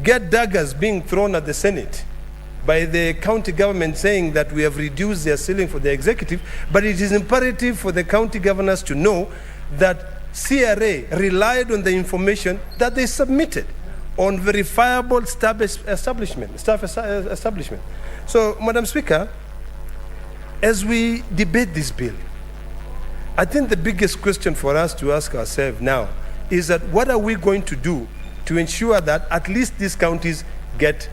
get daggers being thrown at the Senate by the county government saying that we have reduced their ceiling for the executive, but it is imperative for the county governors to know that CRA relied on the information that they submitted on verifiable staff establishment. So, Madam Speaker, as we debate this bill, I think the biggest question for us to ask ourselves now is that what are we going to do to ensure that at least these counties get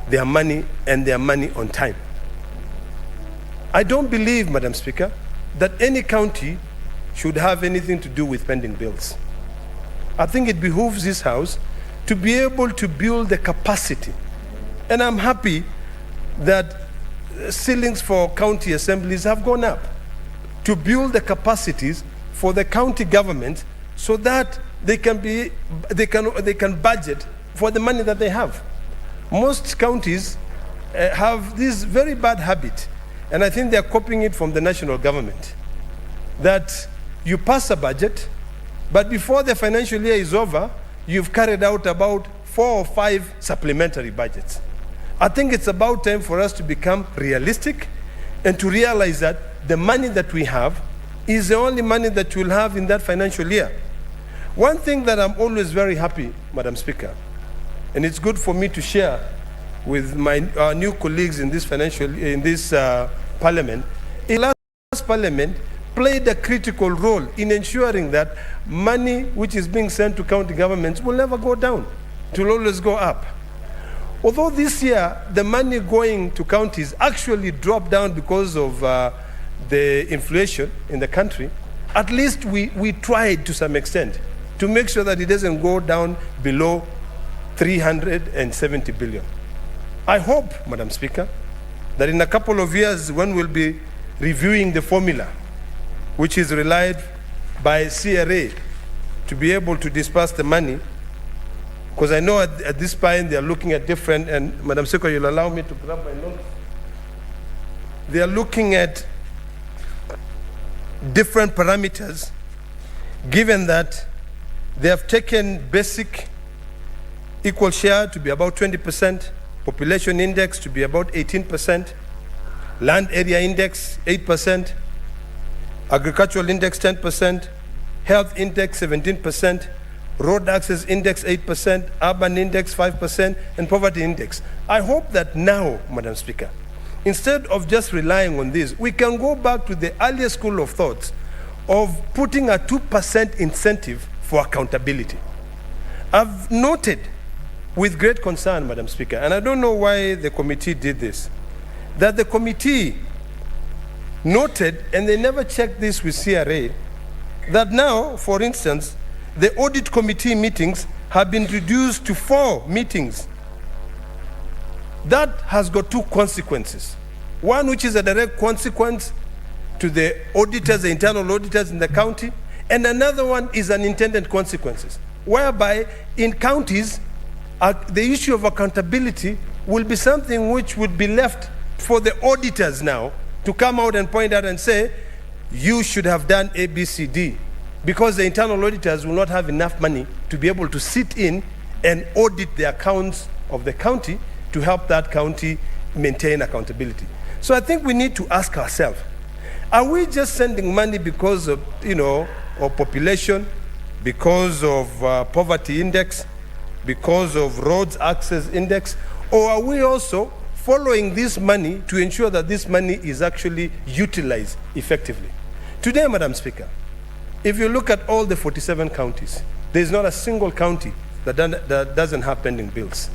their money and their money on time? I don't believe, Madam Speaker, that any county should have anything to do with pending bills. I think it behooves this House to be able to build the capacity. And I'm happy that ceilings for county assemblies have gone up, to build the capacities for the county government so that they can budget for the money that they have. Most counties have this very bad habit, and I think they're copying it from the national government, that you pass a budget, but before the financial year is over, you've carried out about 4 or 5 supplementary budgets. I think it's about time for us to become realistic and to realize that the money that we have is the only money that we'll have in that financial year. One thing that I'm always very happy, Madam Speaker, and it's good for me to share with our new colleagues in this parliament, in last parliament played a critical role in ensuring that money which is being sent to county governments will never go down. It will always go up. Although this year the money going to counties actually dropped down because of the inflation in the country, at least we tried to some extent to make sure that it doesn't go down below 370 billion. I hope, Madam Speaker, that in a couple of years when we'll be reviewing the formula which is relied by CRA to be able to disperse the money, because I know at this point they are looking at different, and Madam Speaker, you'll allow me to grab my notes. They are looking at different parameters, given that they have taken basic equal share to be about 20%, population index to be about 18%, land area index 8%, agricultural index 10%, health index 17%, road access index 8%, urban index 5%, and poverty index. I hope that now, Madam Speaker, instead of just relying on this, we can go back to the earlier school of thoughts of putting a 2% incentive for accountability. I've noted with great concern, Madam Speaker, and I don't know why the committee did this, that the committee noted, and they never checked this with CRA, that now, for instance, the audit committee meetings have been reduced to 4 meetings. That has got 2 consequences. One which is a direct consequence to the auditors, the internal auditors in the county, and another one is unintended consequences, whereby in counties, the issue of accountability will be something which would be left for the auditors now to come out and point out and say, you should have done A, B, C, D, because the internal auditors will not have enough money to be able to sit in and audit the accounts of the county to help that county maintain accountability. So I think we need to ask ourselves, are we just sending money because of, of population, because of poverty index, because of roads access index, or are we also following this money to ensure that this money is actually utilized effectively? Today, Madam Speaker, if you look at all the 47 counties, there is not a single county that doesn't have pending bills.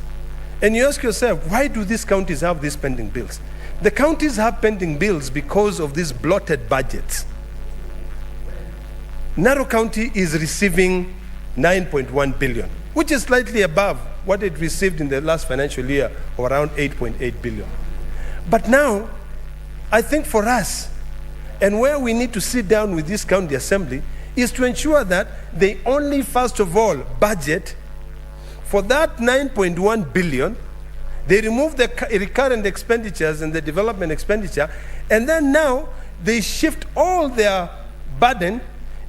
And you ask yourself, why do these counties have these pending bills? The counties have pending bills because of these bloated budgets. Narrow County is receiving 9.1 billion, which is slightly above what it received in the last financial year, of around 8.8 billion. But now, I think for us, and where we need to sit down with this county assembly, is to ensure that they only, first of all, budget for that 9.1 billion, they remove the recurrent expenditures and the development expenditure, and then now they shift all their burden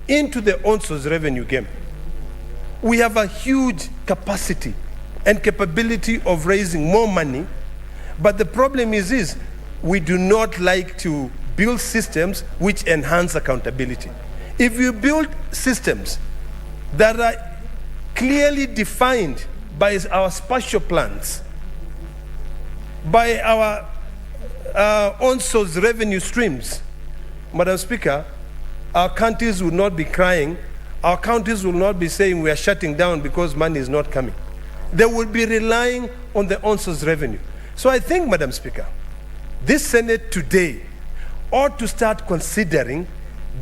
into the ONSO's revenue game. We have a huge capacity and capability of raising more money, but the problem is we do not like to build systems which enhance accountability. If you build systems that are clearly defined by our spatial plans, by our ONSO's revenue streams, Madam Speaker, our counties will not be crying. Our counties will not be saying we are shutting down because money is not coming. They will be relying on the ONSO's revenue. So I think, Madam Speaker, this Senate today ought to start considering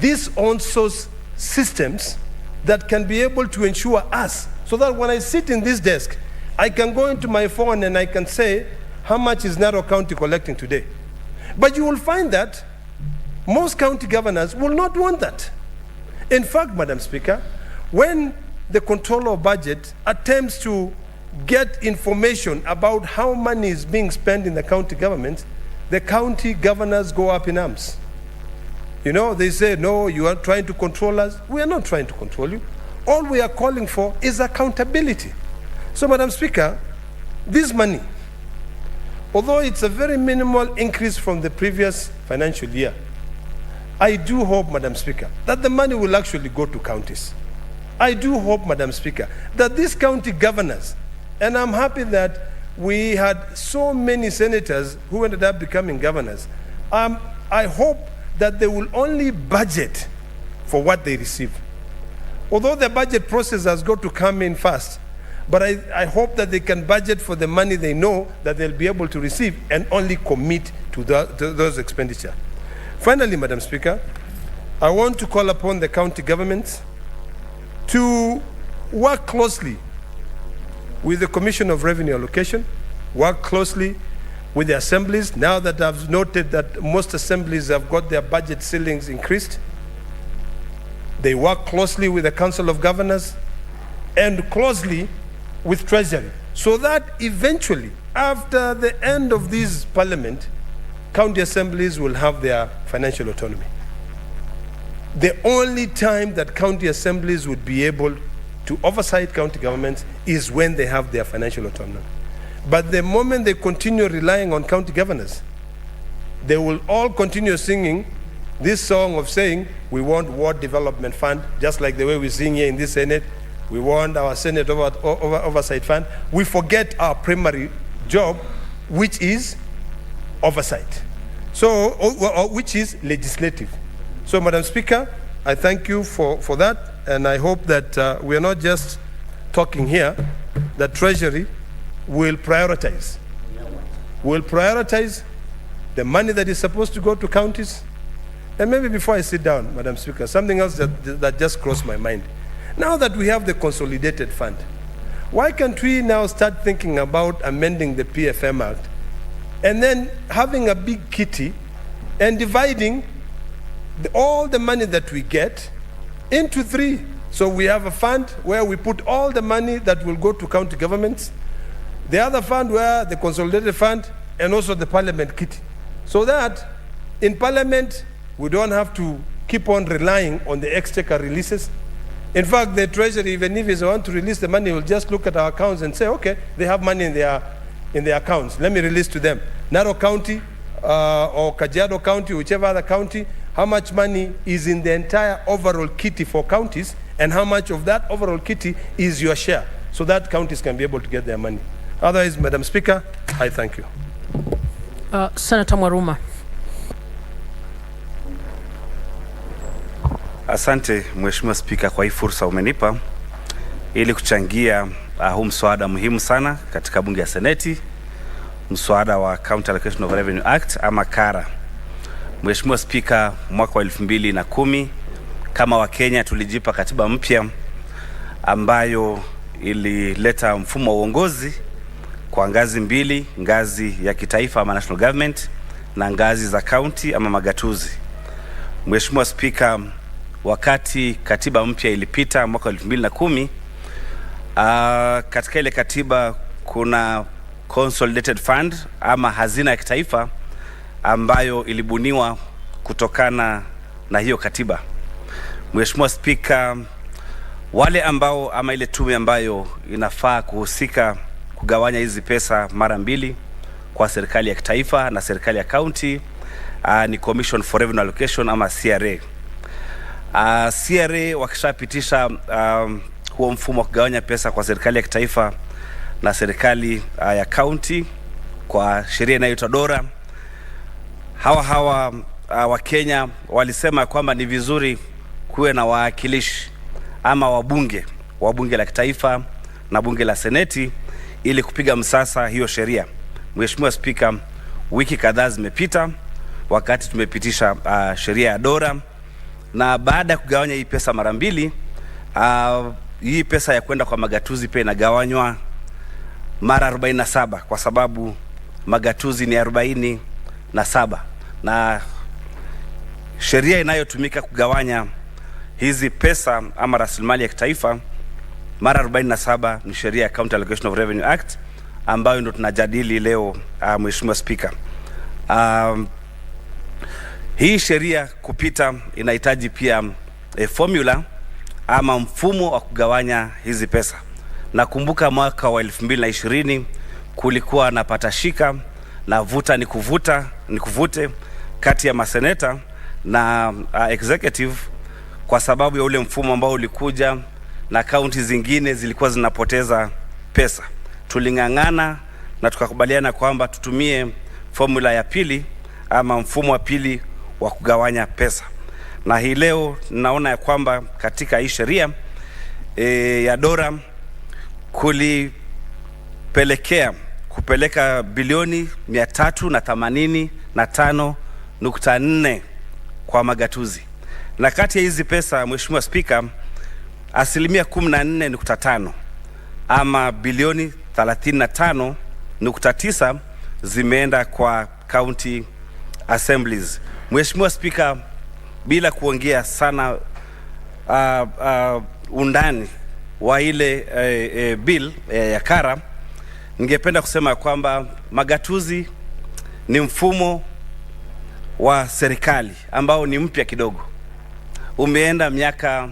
these ONSO's systems that can be able to ensure us, so that when I sit in this desk, I can go into my phone and I can say, how much is Narrow County collecting today? But you will find that most county governors will not want that. In fact, Madam Speaker, when the Controller of Budget attempts to get information about how money is being spent in the county government, the county governors go up in arms. They say, no, you are trying to control us. We are not trying to control you. All we are calling for is accountability. So, Madam Speaker, this money, although it's a very minimal increase from the previous financial year, I do hope, Madam Speaker, that the money will actually go to counties. I do hope, Madam Speaker, that these county governors, and I'm happy that we had so many senators who ended up becoming governors. I hope that they will only budget for what they receive. Although the budget process has got to come in fast, but I hope that they can budget for the money they know that they'll be able to receive and only commit to those expenditure. Finally, Madam Speaker, I want to call upon the county governments to work closely with the Commission of Revenue Allocation, work closely with the assemblies, now that I've noted that most assemblies have got their budget ceilings increased. They work closely with the Council of Governors and closely with Treasury, so that eventually, after the end of this parliament, county assemblies will have their financial autonomy. The only time that county assemblies would be able to oversight county governments is when they have their financial autonomy. But the moment they continue relying on county governors, they will all continue singing this song of saying, we want ward development fund, just like the way we sing here in this Senate. We want our Senate oversight fund. We forget our primary job, which is oversight. So, which is legislative. So, Madam Speaker, I thank you for that, and I hope that we are not just talking here, that Treasury will prioritize. Will prioritize the money that is supposed to go to counties. And maybe before I sit down, Madam Speaker, something else that just crossed my mind. Now that we have the consolidated fund, why can't we now start thinking about amending the PFM Act and then having a big kitty and dividing all the money that we get into three? So we have a fund where we put all the money that will go to county governments, the other fund where the consolidated fund, and also the parliament kitty. So that in parliament, we don't have to keep on relying on the exchequer releases. In fact, the Treasury, even if they want to release the money, will just look at our accounts and say, okay, they have money in their accounts. Let me release to them. Narok County or Kajiado County, whichever other county, how much money is in the entire overall kitty for counties, and how much of that overall kitty is your share, so that counties can be able to get their money. Otherwise, Madam Speaker, I thank you. Senator Mwaruma. Asante Mheshimiwa Spika kwa hii fursa umenipa ili kuchangia huu mswada muhimu sana katika bunge ya Seneti, mswada wa County Allocation of Revenue Act ama KARA. Mheshimiwa Spika, mwaka wa 2010 kama Wakenya tulijipa katiba mpya ambayo ilileta mfumo wa uongozi kwa ngazi mbili, ngazi ya kitaifa ama national government na ngazi za county ama magatuzi. Mheshimiwa Spika, wakati katiba mpya ilipita mwaka wa 2010, katika ile katiba kuna consolidated fund ama hazina ya kitaifa ambayo ilibuniwa kutokana na hiyo katiba. Mheshimiwa Spika, wale ambao ama ile tume ambayo inafaa kuhusika kugawanya hizi pesa mara mbili kwa serikali ya kitaifa na serikali ya county ni Commission for Revenue Allocation ama CRA. CRA wakishapitisha huo mfumo wa kugawanya pesa kwa serikali ya kitaifa na serikali ya county kwa sheria inayoitwa DORA, hawa wa Kenya walisema kwamba ni vizuri kuwe na wawakilishi ama wabunge wa bunge la kitaifa na bunge la seneti ili kupiga msasa hiyo sheria. Mheshimiwa Spika, wiki kadhaa zimepita wakati tumepitisha sheria ya DORA, na baada ya kugawanya hii pesa mara mbili, hii pesa ya kwenda kwa magatuzi pia inagawanywa mara 47 kwa sababu magatuzi ni 47, na sheria inayotumika kugawanya hizi pesa ama rasilimali ya kitaifa mara 47 ni sheria ya County Allocation of Revenue Act ambayo ndo tunajadili leo. Mheshimiwa Spika, hii sheria kupita inahitaji pia formula ama mfumo wa kugawanya hizi pesa. Nakumbuka mwaka wa 2020 kulikuwa na patashika na vuta ni kuvute kati ya maseneta na executive kwa sababu ya ule mfumo ambao ulikuja na kaunti zingine zilikuwa zinapoteza pesa. Tulingangana na tukakubaliana kwamba tutumie formula ya pili ama mfumo wa pili wa kugawanya pesa. Na hii leo naona ya kwamba katika hii sheria ya dola kupeleka bilioni 385.4 kwa magatuzi. Na kati ya hizi pesa, Mheshimiwa Spika, asilimia 14.5 ama bilioni 35.9 zimeenda kwa county assemblies. Mheshimiwa Spika, bila kuongea sana undani wa ile bill ya kara, ningependa kusema kwamba magatuzi ni mfumo wa serikali ambao ni mpya kidogo, umeenda miaka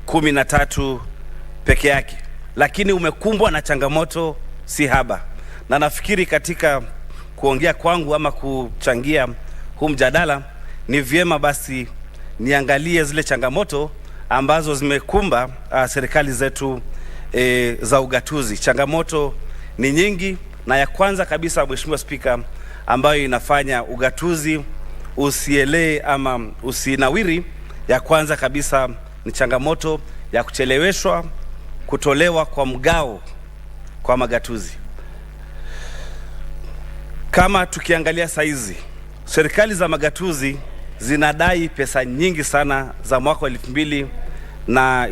13 peke yake, lakini umekumbwa na changamoto si haba. Na nafikiri katika kuongea kwangu ama kuchangia huu mjadala, ni vyema basi niangalie zile changamoto ambazo zimekumba serikali zetu za ugatuzi. Changamoto ni nyingi, na ya kwanza kabisa, Mheshimiwa Spika, ambayo inafanya ugatuzi usielee ama usinawiri, ya kwanza kabisa ni changamoto ya kucheleweshwa kutolewa kwa mgao kwa magatuzi. Kama tukiangalia saizi, serikali za magatuzi zinadai pesa nyingi sana za mwaka 2022 na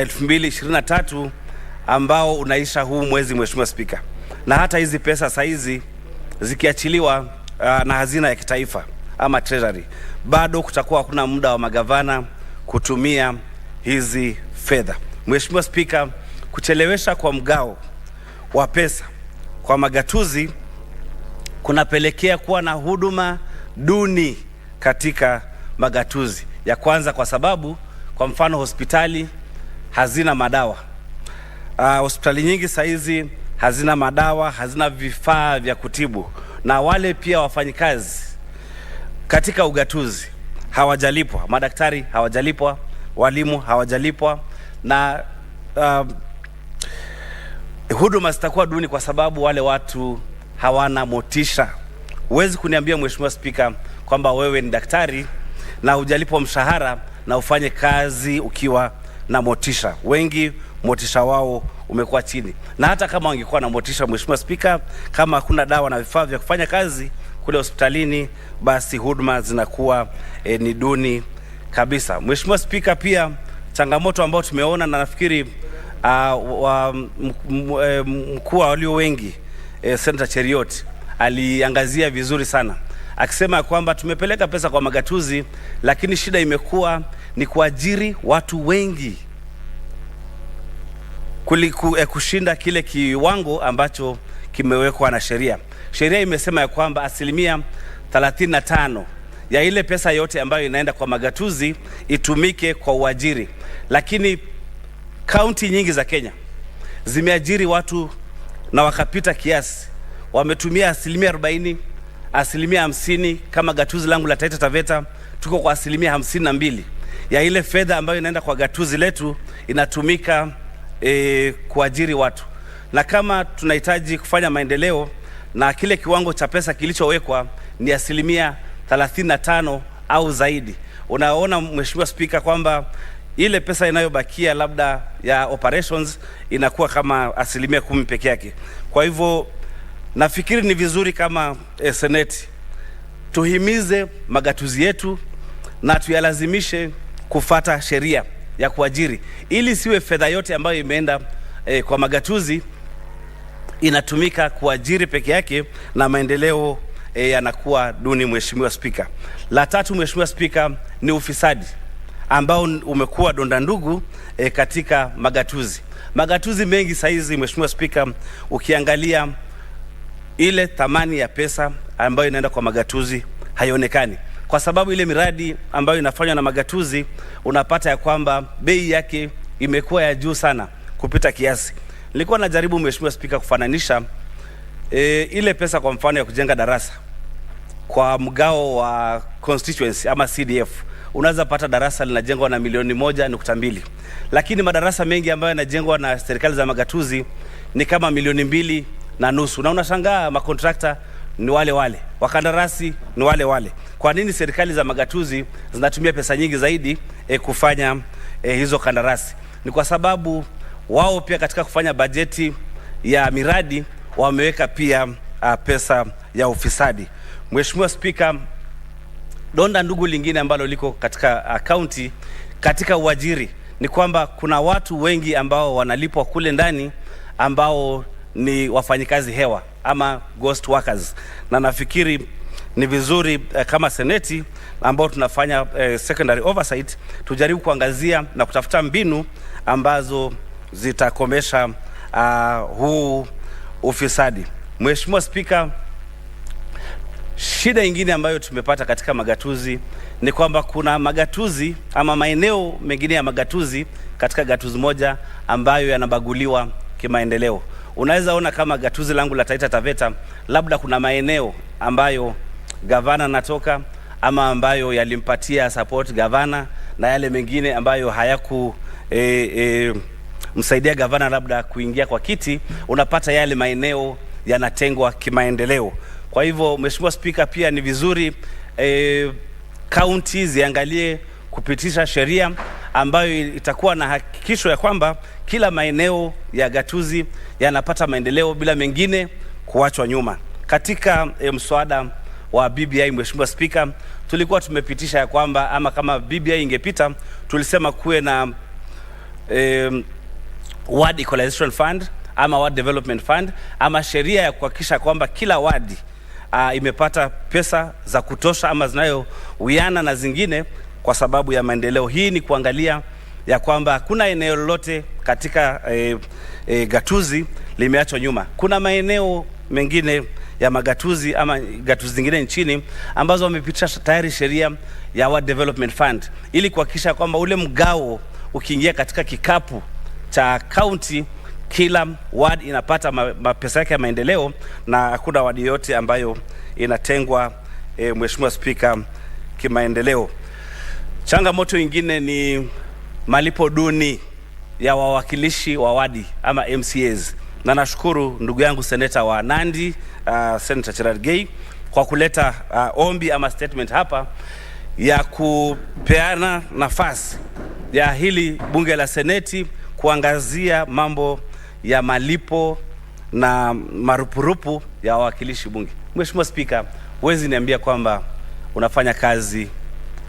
2023 ambao unaisha huu mwezi, Mheshimiwa Spika. Na hata hizi pesa saizi zikiachiliwa na hazina ya kitaifa ama treasury, bado kutakuwa hakuna muda wa magavana kutumia hizi fedha. Mheshimiwa Spika, kuchelewesha kwa mgao wa pesa kwa magatuzi kunapelekea kuwa na huduma duni katika magatuzi. Ya kwanza, kwa sababu kwa mfano hospitali hazina madawa. Hospitali nyingi saizi hazina madawa, hazina vifaa vya kutibu, na wale pia wafanyikazi katika ugatuzi hawajalipwa. Madaktari hawajalipwa, walimu hawajalipwa, na huduma zitakuwa duni kwa sababu wale watu hawana motisha. Huwezi kuniambia, Mheshimiwa Spika, kwamba wewe ni daktari na hujalipwa mshahara na ufanye kazi ukiwa na motisha. Wengi motisha wao umekuwa chini, na hata kama wangekuwa na motisha, Mheshimiwa Spika, kama hakuna dawa na vifaa vya kufanya kazi kule hospitalini, basi huduma zinakuwa ni duni kabisa. Mheshimiwa Spika, pia changamoto ambayo tumeona, na nafikiri mkuu wa walio wengi Senator Cheriot aliangazia vizuri sana, akisema kwamba tumepeleka pesa kwa magatuzi, lakini shida imekuwa ni kuajiri watu wengi kushinda kile kiwango ambacho kimewekwa na sheria. Sheria imesema ya kwamba asilimia 35 ya ile pesa yote ambayo inaenda kwa magatuzi itumike kwa uajiri, lakini kaunti nyingi za Kenya zimeajiri watu na wakapita kiasi, wametumia asilimia 40, asilimia 50. Kama gatuzi langu la Taita Taveta tuko kwa asilimia 52 ya ile fedha ambayo inaenda kwa gatuzi letu inatumika kuajiri watu. Na kama tunahitaji kufanya maendeleo, na kile kiwango cha pesa kilichowekwa ni asilimia 35 au zaidi, unaona Mheshimiwa Spika kwamba ile pesa inayobakia labda ya operations inakuwa kama asilimia 10 peke yake. Kwa hivyo nafikiri ni vizuri kama Seneti tuhimize magatuzi yetu na tuyalazimishe kufata sheria ya kuajiri, ili siwe fedha yote ambayo imeenda kwa magatuzi inatumika kuajiri peke yake na maendeleo yanakuwa duni. Mheshimiwa Spika, la tatu, Mheshimiwa Spika, ni ufisadi ambao umekuwa donda ndugu katika magatuzi. Magatuzi mengi saizi, Mheshimiwa Spika, ukiangalia ile thamani ya pesa ambayo inaenda kwa magatuzi haionekani, kwa sababu ile miradi ambayo inafanywa na magatuzi unapata ya kwamba bei yake imekuwa ya juu sana kupita kiasi. Nilikuwa najaribu, Mheshimiwa Spika, kufananisha ile pesa kwa mfano ya kujenga darasa kwa mgao wa constituency ama CDF. Unaweza pata darasa linajengwa na milioni 1.2, lakini madarasa mengi ambayo yanajengwa na serikali za magatuzi ni kama milioni 2.5, na unashangaa makontrakta ni wale wale, wakandarasi ni wale wale. Kwa nini serikali za magatuzi zinatumia pesa nyingi zaidi kufanya hizo kandarasi? Ni kwa sababu wao pia katika kufanya bajeti ya miradi wameweka pia pesa ya ufisadi. Mheshimiwa Spika, donda ndugu lingine ambalo liko katika county katika uajiri ni kwamba kuna watu wengi ambao wanalipwa kule ndani ambao ni wafanyikazi hewa ama ghost workers, na nafikiri ni vizuri kama seneti ambao tunafanya secondary oversight tujaribu kuangazia na kutafuta mbinu ambazo zitakomesha huu ufisadi. Mheshimiwa Spika, shida nyingine ambayo tumepata katika magatuzi ni kwamba kuna magatuzi ama maeneo mengine ya magatuzi katika gatuzi moja ambayo yanabaguliwa kimaendeleo. Unaweza ona kama gatuzi langu la Taita Taveta, labda kuna maeneo ambayo gavana natoka ama ambayo yalimpatia support gavana, na yale mengine ambayo hayaku msaidia gavana labda kuingia kwa kiti, unapata yale maeneo yanatengwa kimaendeleo. Kwa hivyo Mheshimiwa Spika, pia ni vizuri county ziangalie kupitisha sheria ambayo itakuwa na hakikisho ya kwamba kila maeneo ya gatuzi yanapata maendeleo bila mengine kuachwa nyuma. Katika mswada wa BBI, Mheshimiwa Spika, tulikuwa tumepitisha ya kwamba ama kama BBI ingepita, tulisema kuwe na ward equalization fund ama ward development fund ama sheria ya kuhakikisha kwamba kila wadi imepata pesa za kutosha ama zinayowiana na zingine kwa sababu ya maendeleo. Hii ni kuangalia ya kwamba hakuna eneo lolote katika gatuzi limeachwa nyuma. Kuna maeneo mengine ya magatuzi ama gatuzi zingine nchini ambazo wamepitisha tayari sheria ya ward development fund ili kuhakikisha kwamba ule mgao ukiingia katika kikapu cha county, kila ward inapata pesa yake ya maendeleo na hakuna ward yote ambayo inatengwa Mheshimiwa Spika kimaendeleo. Changamoto nyingine ni malipo duni ya wawakilishi wa wadi ama MCAs, na nashukuru ndugu yangu seneta wa Nandi Senator Cherargei kwa kuleta ombi ama statement hapa ya kupeana nafasi ya hili bunge la seneti kuangazia mambo ya malipo na marupurupu ya wawakilishi bunge. Mheshimiwa Spika, huwezi niambia kwamba unafanya kazi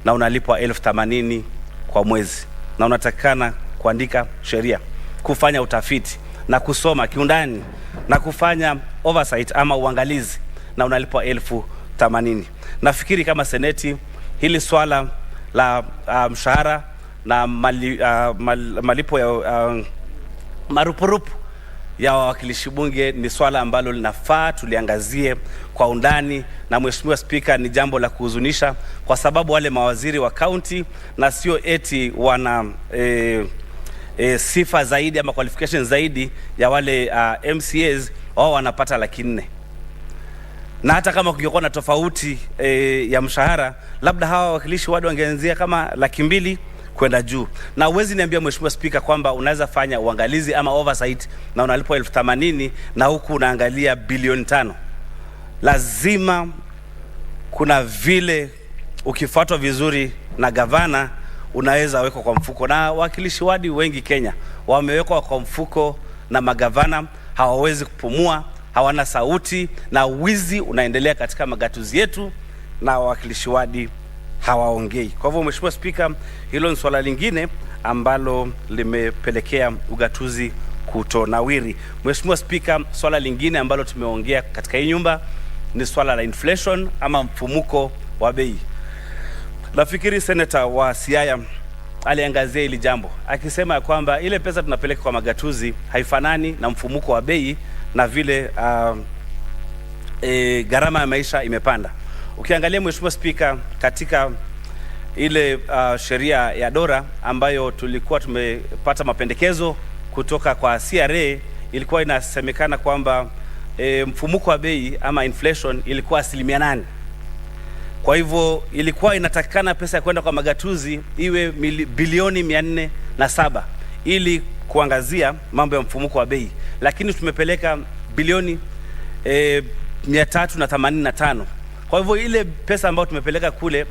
na unalipwa 80,000 kwa mwezi na unatakikana kuandika sheria, kufanya utafiti na kusoma kiundani na kufanya oversight ama uangalizi na unalipwa 80,000. Nafikiri kama seneti hili swala la mshahara na malipo ya marupurupu ya wawakilishi bunge ni swala ambalo linafaa tuliangazie kwa undani, na Mheshimiwa Spika, ni jambo la kuhuzunisha kwa sababu wale mawaziri wa county na sio eti wana sifa zaidi ama qualification zaidi ya wale MCAs, wao wanapata 400,000. Na hata kama kungekuwa na tofauti ya mshahara, labda hawa wawakilishi wadi wangeanzia kama 200,000 kwenda juu. Na uwezi niambia Mheshimiwa Spika kwamba unaweza fanya uangalizi ama oversight na unalipwa 80,000 na huku unaangalia bilioni 5. Lazima kuna vile ukifuatwa vizuri na gavana unaweza wekwa kwa mfuko, na wawakilishi wadi wengi Kenya wamewekwa kwa mfuko na magavana, hawawezi kupumua, hawana sauti, na wizi unaendelea katika magatuzi yetu na wawakilishi wadi hawaongei. Kwa hivyo Mheshimiwa Spika, hilo ni swala lingine ambalo limepelekea ugatuzi kutonawiri. Mheshimiwa Spika, swala lingine ambalo tumeongea katika hii nyumba ni swala la inflation ama mfumuko wa bei. Nafikiri seneta wa Siaya aliangazia hili jambo akisema kwamba ile pesa tunapeleka kwa magatuzi haifanani na mfumuko wa bei na vile gharama ya maisha imepanda. Ukiangalia Mheshimiwa Spika, katika ile sheria ya Dora ambayo tulikuwa tumepata mapendekezo kutoka kwa CRA, ilikuwa inasemekana kwamba mfumuko wa bei ama inflation ilikuwa 8%. Kwa hivyo ilikuwa inatakikana pesa ya kwenda kwa magatuzi iwe bilioni 407 ili kuangazia mambo ya mfumuko wa bei, lakini tumepeleka bilioni 385. Kwa hivyo ile pesa ambayo tumepeleka kule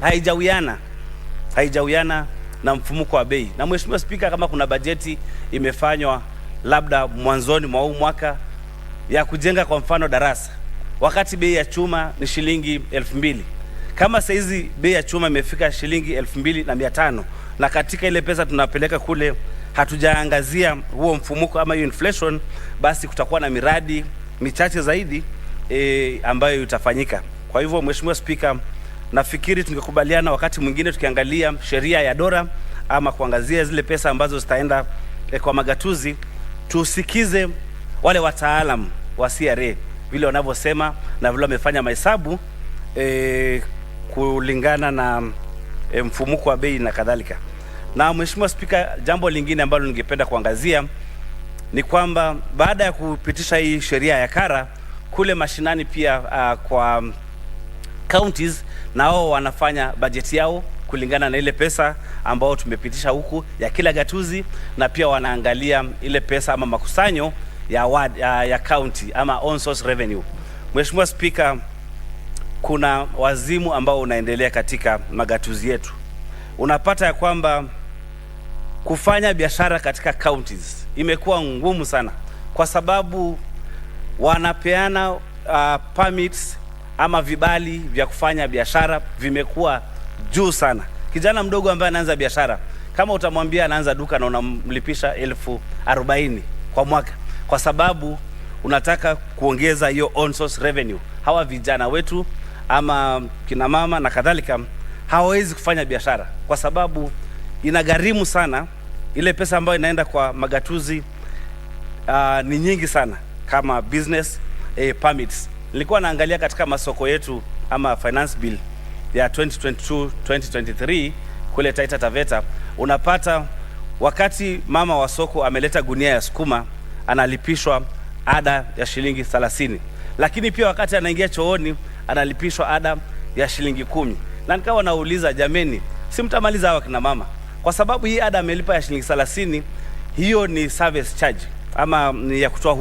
haijawiana na mfumuko wa bei. Na Mheshimiwa Spika, kama kuna bajeti imefanywa labda mwanzoni mwa huu mwaka ya kujenga kwa mfano darasa, wakati bei ya chuma ni shilingi 2,000, kama saizi bei ya chuma imefika shilingi 2,500, na katika ile pesa tunapeleka kule hatujaangazia huo mfumuko ama hiyo inflation, basi kutakuwa na miradi michache zaidi ambayo itafanyika. Kwa hivyo Mheshimiwa Spika, nafikiri tungekubaliana wakati mwingine tukiangalia sheria ya dola ama kuangazia zile pesa ambazo zitaenda kwa magatuzi, tusikize wale wataalam wa CRA vile wanavyosema na vile wamefanya mahesabu kulingana na mfumuko wa bei na kadhalika. Na Mheshimiwa Spika, jambo lingine ambalo ningependa kuangazia ni kwamba baada ya kupitisha hii sheria ya kara kule mashinani, pia kwa counties nao wanafanya bajeti yao kulingana na ile pesa ambao tumepitisha huku ya kila gatuzi, na pia wanaangalia ile pesa ama makusanyo ya county ama on source revenue. Mheshimiwa Spika, kuna wazimu ambao unaendelea katika magatuzi yetu. Unapata ya kwamba kufanya biashara katika counties imekuwa ngumu sana, kwa sababu wanapeana permits ama vibali vya kufanya biashara vimekuwa juu sana. Kijana mdogo ambaye anaanza biashara, kama utamwambia anaanza duka na unamlipisha 40,000 kwa mwaka, kwa sababu unataka kuongeza hiyo on source revenue. Hawa vijana wetu ama kina mama na kadhalika hawawezi kufanya biashara kwa sababu inagharimu sana. Ile pesa ambayo inaenda kwa magatuzi ni nyingi sana kama business permits. Nilikuwa naangalia katika masoko yetu ama finance bill ya 2022-2023 kule Taita Taveta, unapata wakati mama wa soko ameleta gunia ya sukuma analipishwa ada ya shilingi 30, lakini pia wakati anaingia chooni analipishwa ada ya shilingi 10. Na nikawa nauliza, jameni, si mtamaliza hawa kina mama? Kwa sababu hii ada amelipa ya shilingi 30, hiyo ni service charge ama ni ya kutoa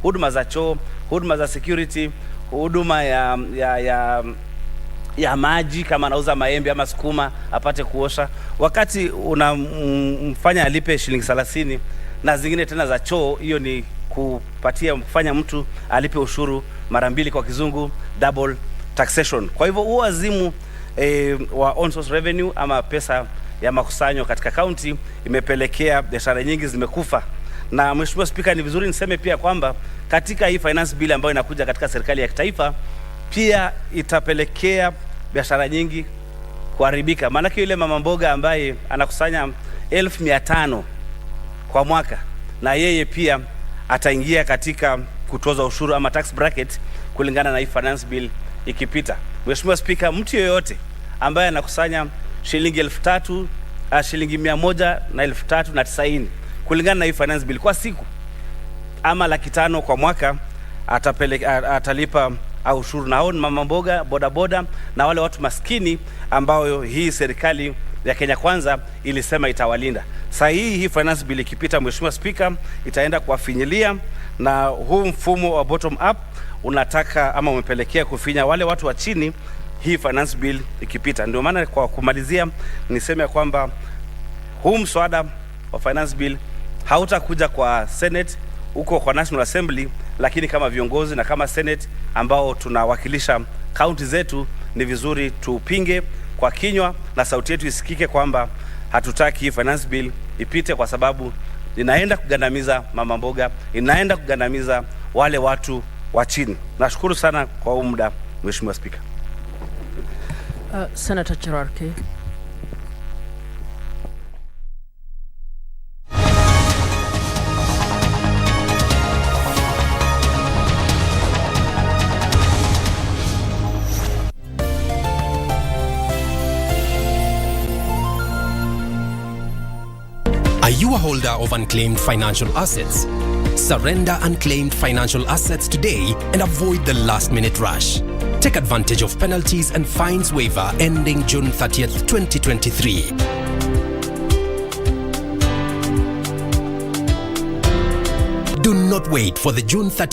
huduma za choo, huduma za security, huduma ya maji, kama anauza maembe ama sukuma apate kuosha. Wakati unamfanya alipe shilingi 30 na zingine tena za choo, hiyo ni kufanya mtu alipe ushuru mara mbili, kwa kizungu double taxation. Kwa hivyo huo azimu wa on source revenue ama pesa ya makusanyo katika county imepelekea biashara nyingi zimekufa. Na Mheshimiwa Spika, ni vizuri niseme pia kwamba katika hii finance bill ambayo inakuja katika serikali ya kitaifa pia itapelekea biashara nyingi kuharibika. Maana yule mama mboga ambaye anakusanya 1,500 kwa mwaka, na yeye pia ataingia katika kutoza ushuru ama tax bracket kulingana na hii finance bill ikipita. Mheshimiwa Spika, mtu yoyote ambaye anakusanya shilingi 3,000, shilingi 100 na 3,090 kulingana na hii finance bill kwa siku, ama 500,000 kwa mwaka, atalipa ushuru. Na hao ni mama mboga, bodaboda na wale watu maskini ambao hii serikali ya Kenya Kwanza ilisema itawalinda. Sasa hii finance bill ikipita, Mheshimiwa Spika, itaenda kuwafinyilia, na huu mfumo wa bottom up unataka ama umepelekea kufinya wale watu wa chini hii finance bill ikipita. Ndio maana kwa kumalizia niseme kwamba huu mswada wa finance bill hautakuja kwa Senate, huko kwa National Assembly, lakini kama viongozi na kama Senate ambao tunawakilisha kaunti zetu, ni vizuri tupinge kwa kinywa na sauti yetu isikike kwamba hatutaki hii finance bill ipite, kwa sababu inaenda kugandamiza mama mboga, inaenda kugandamiza wale watu wa chini. Nashukuru sana kwa muda, Mheshimiwa Spika. Senator Cherarki. Are you a holder of unclaimed financial assets? Surrender unclaimed financial assets today and avoid the last-minute rush. Take advantage of penalties and fines waiver ending June 30th, 2023. Do not wait for the June 30th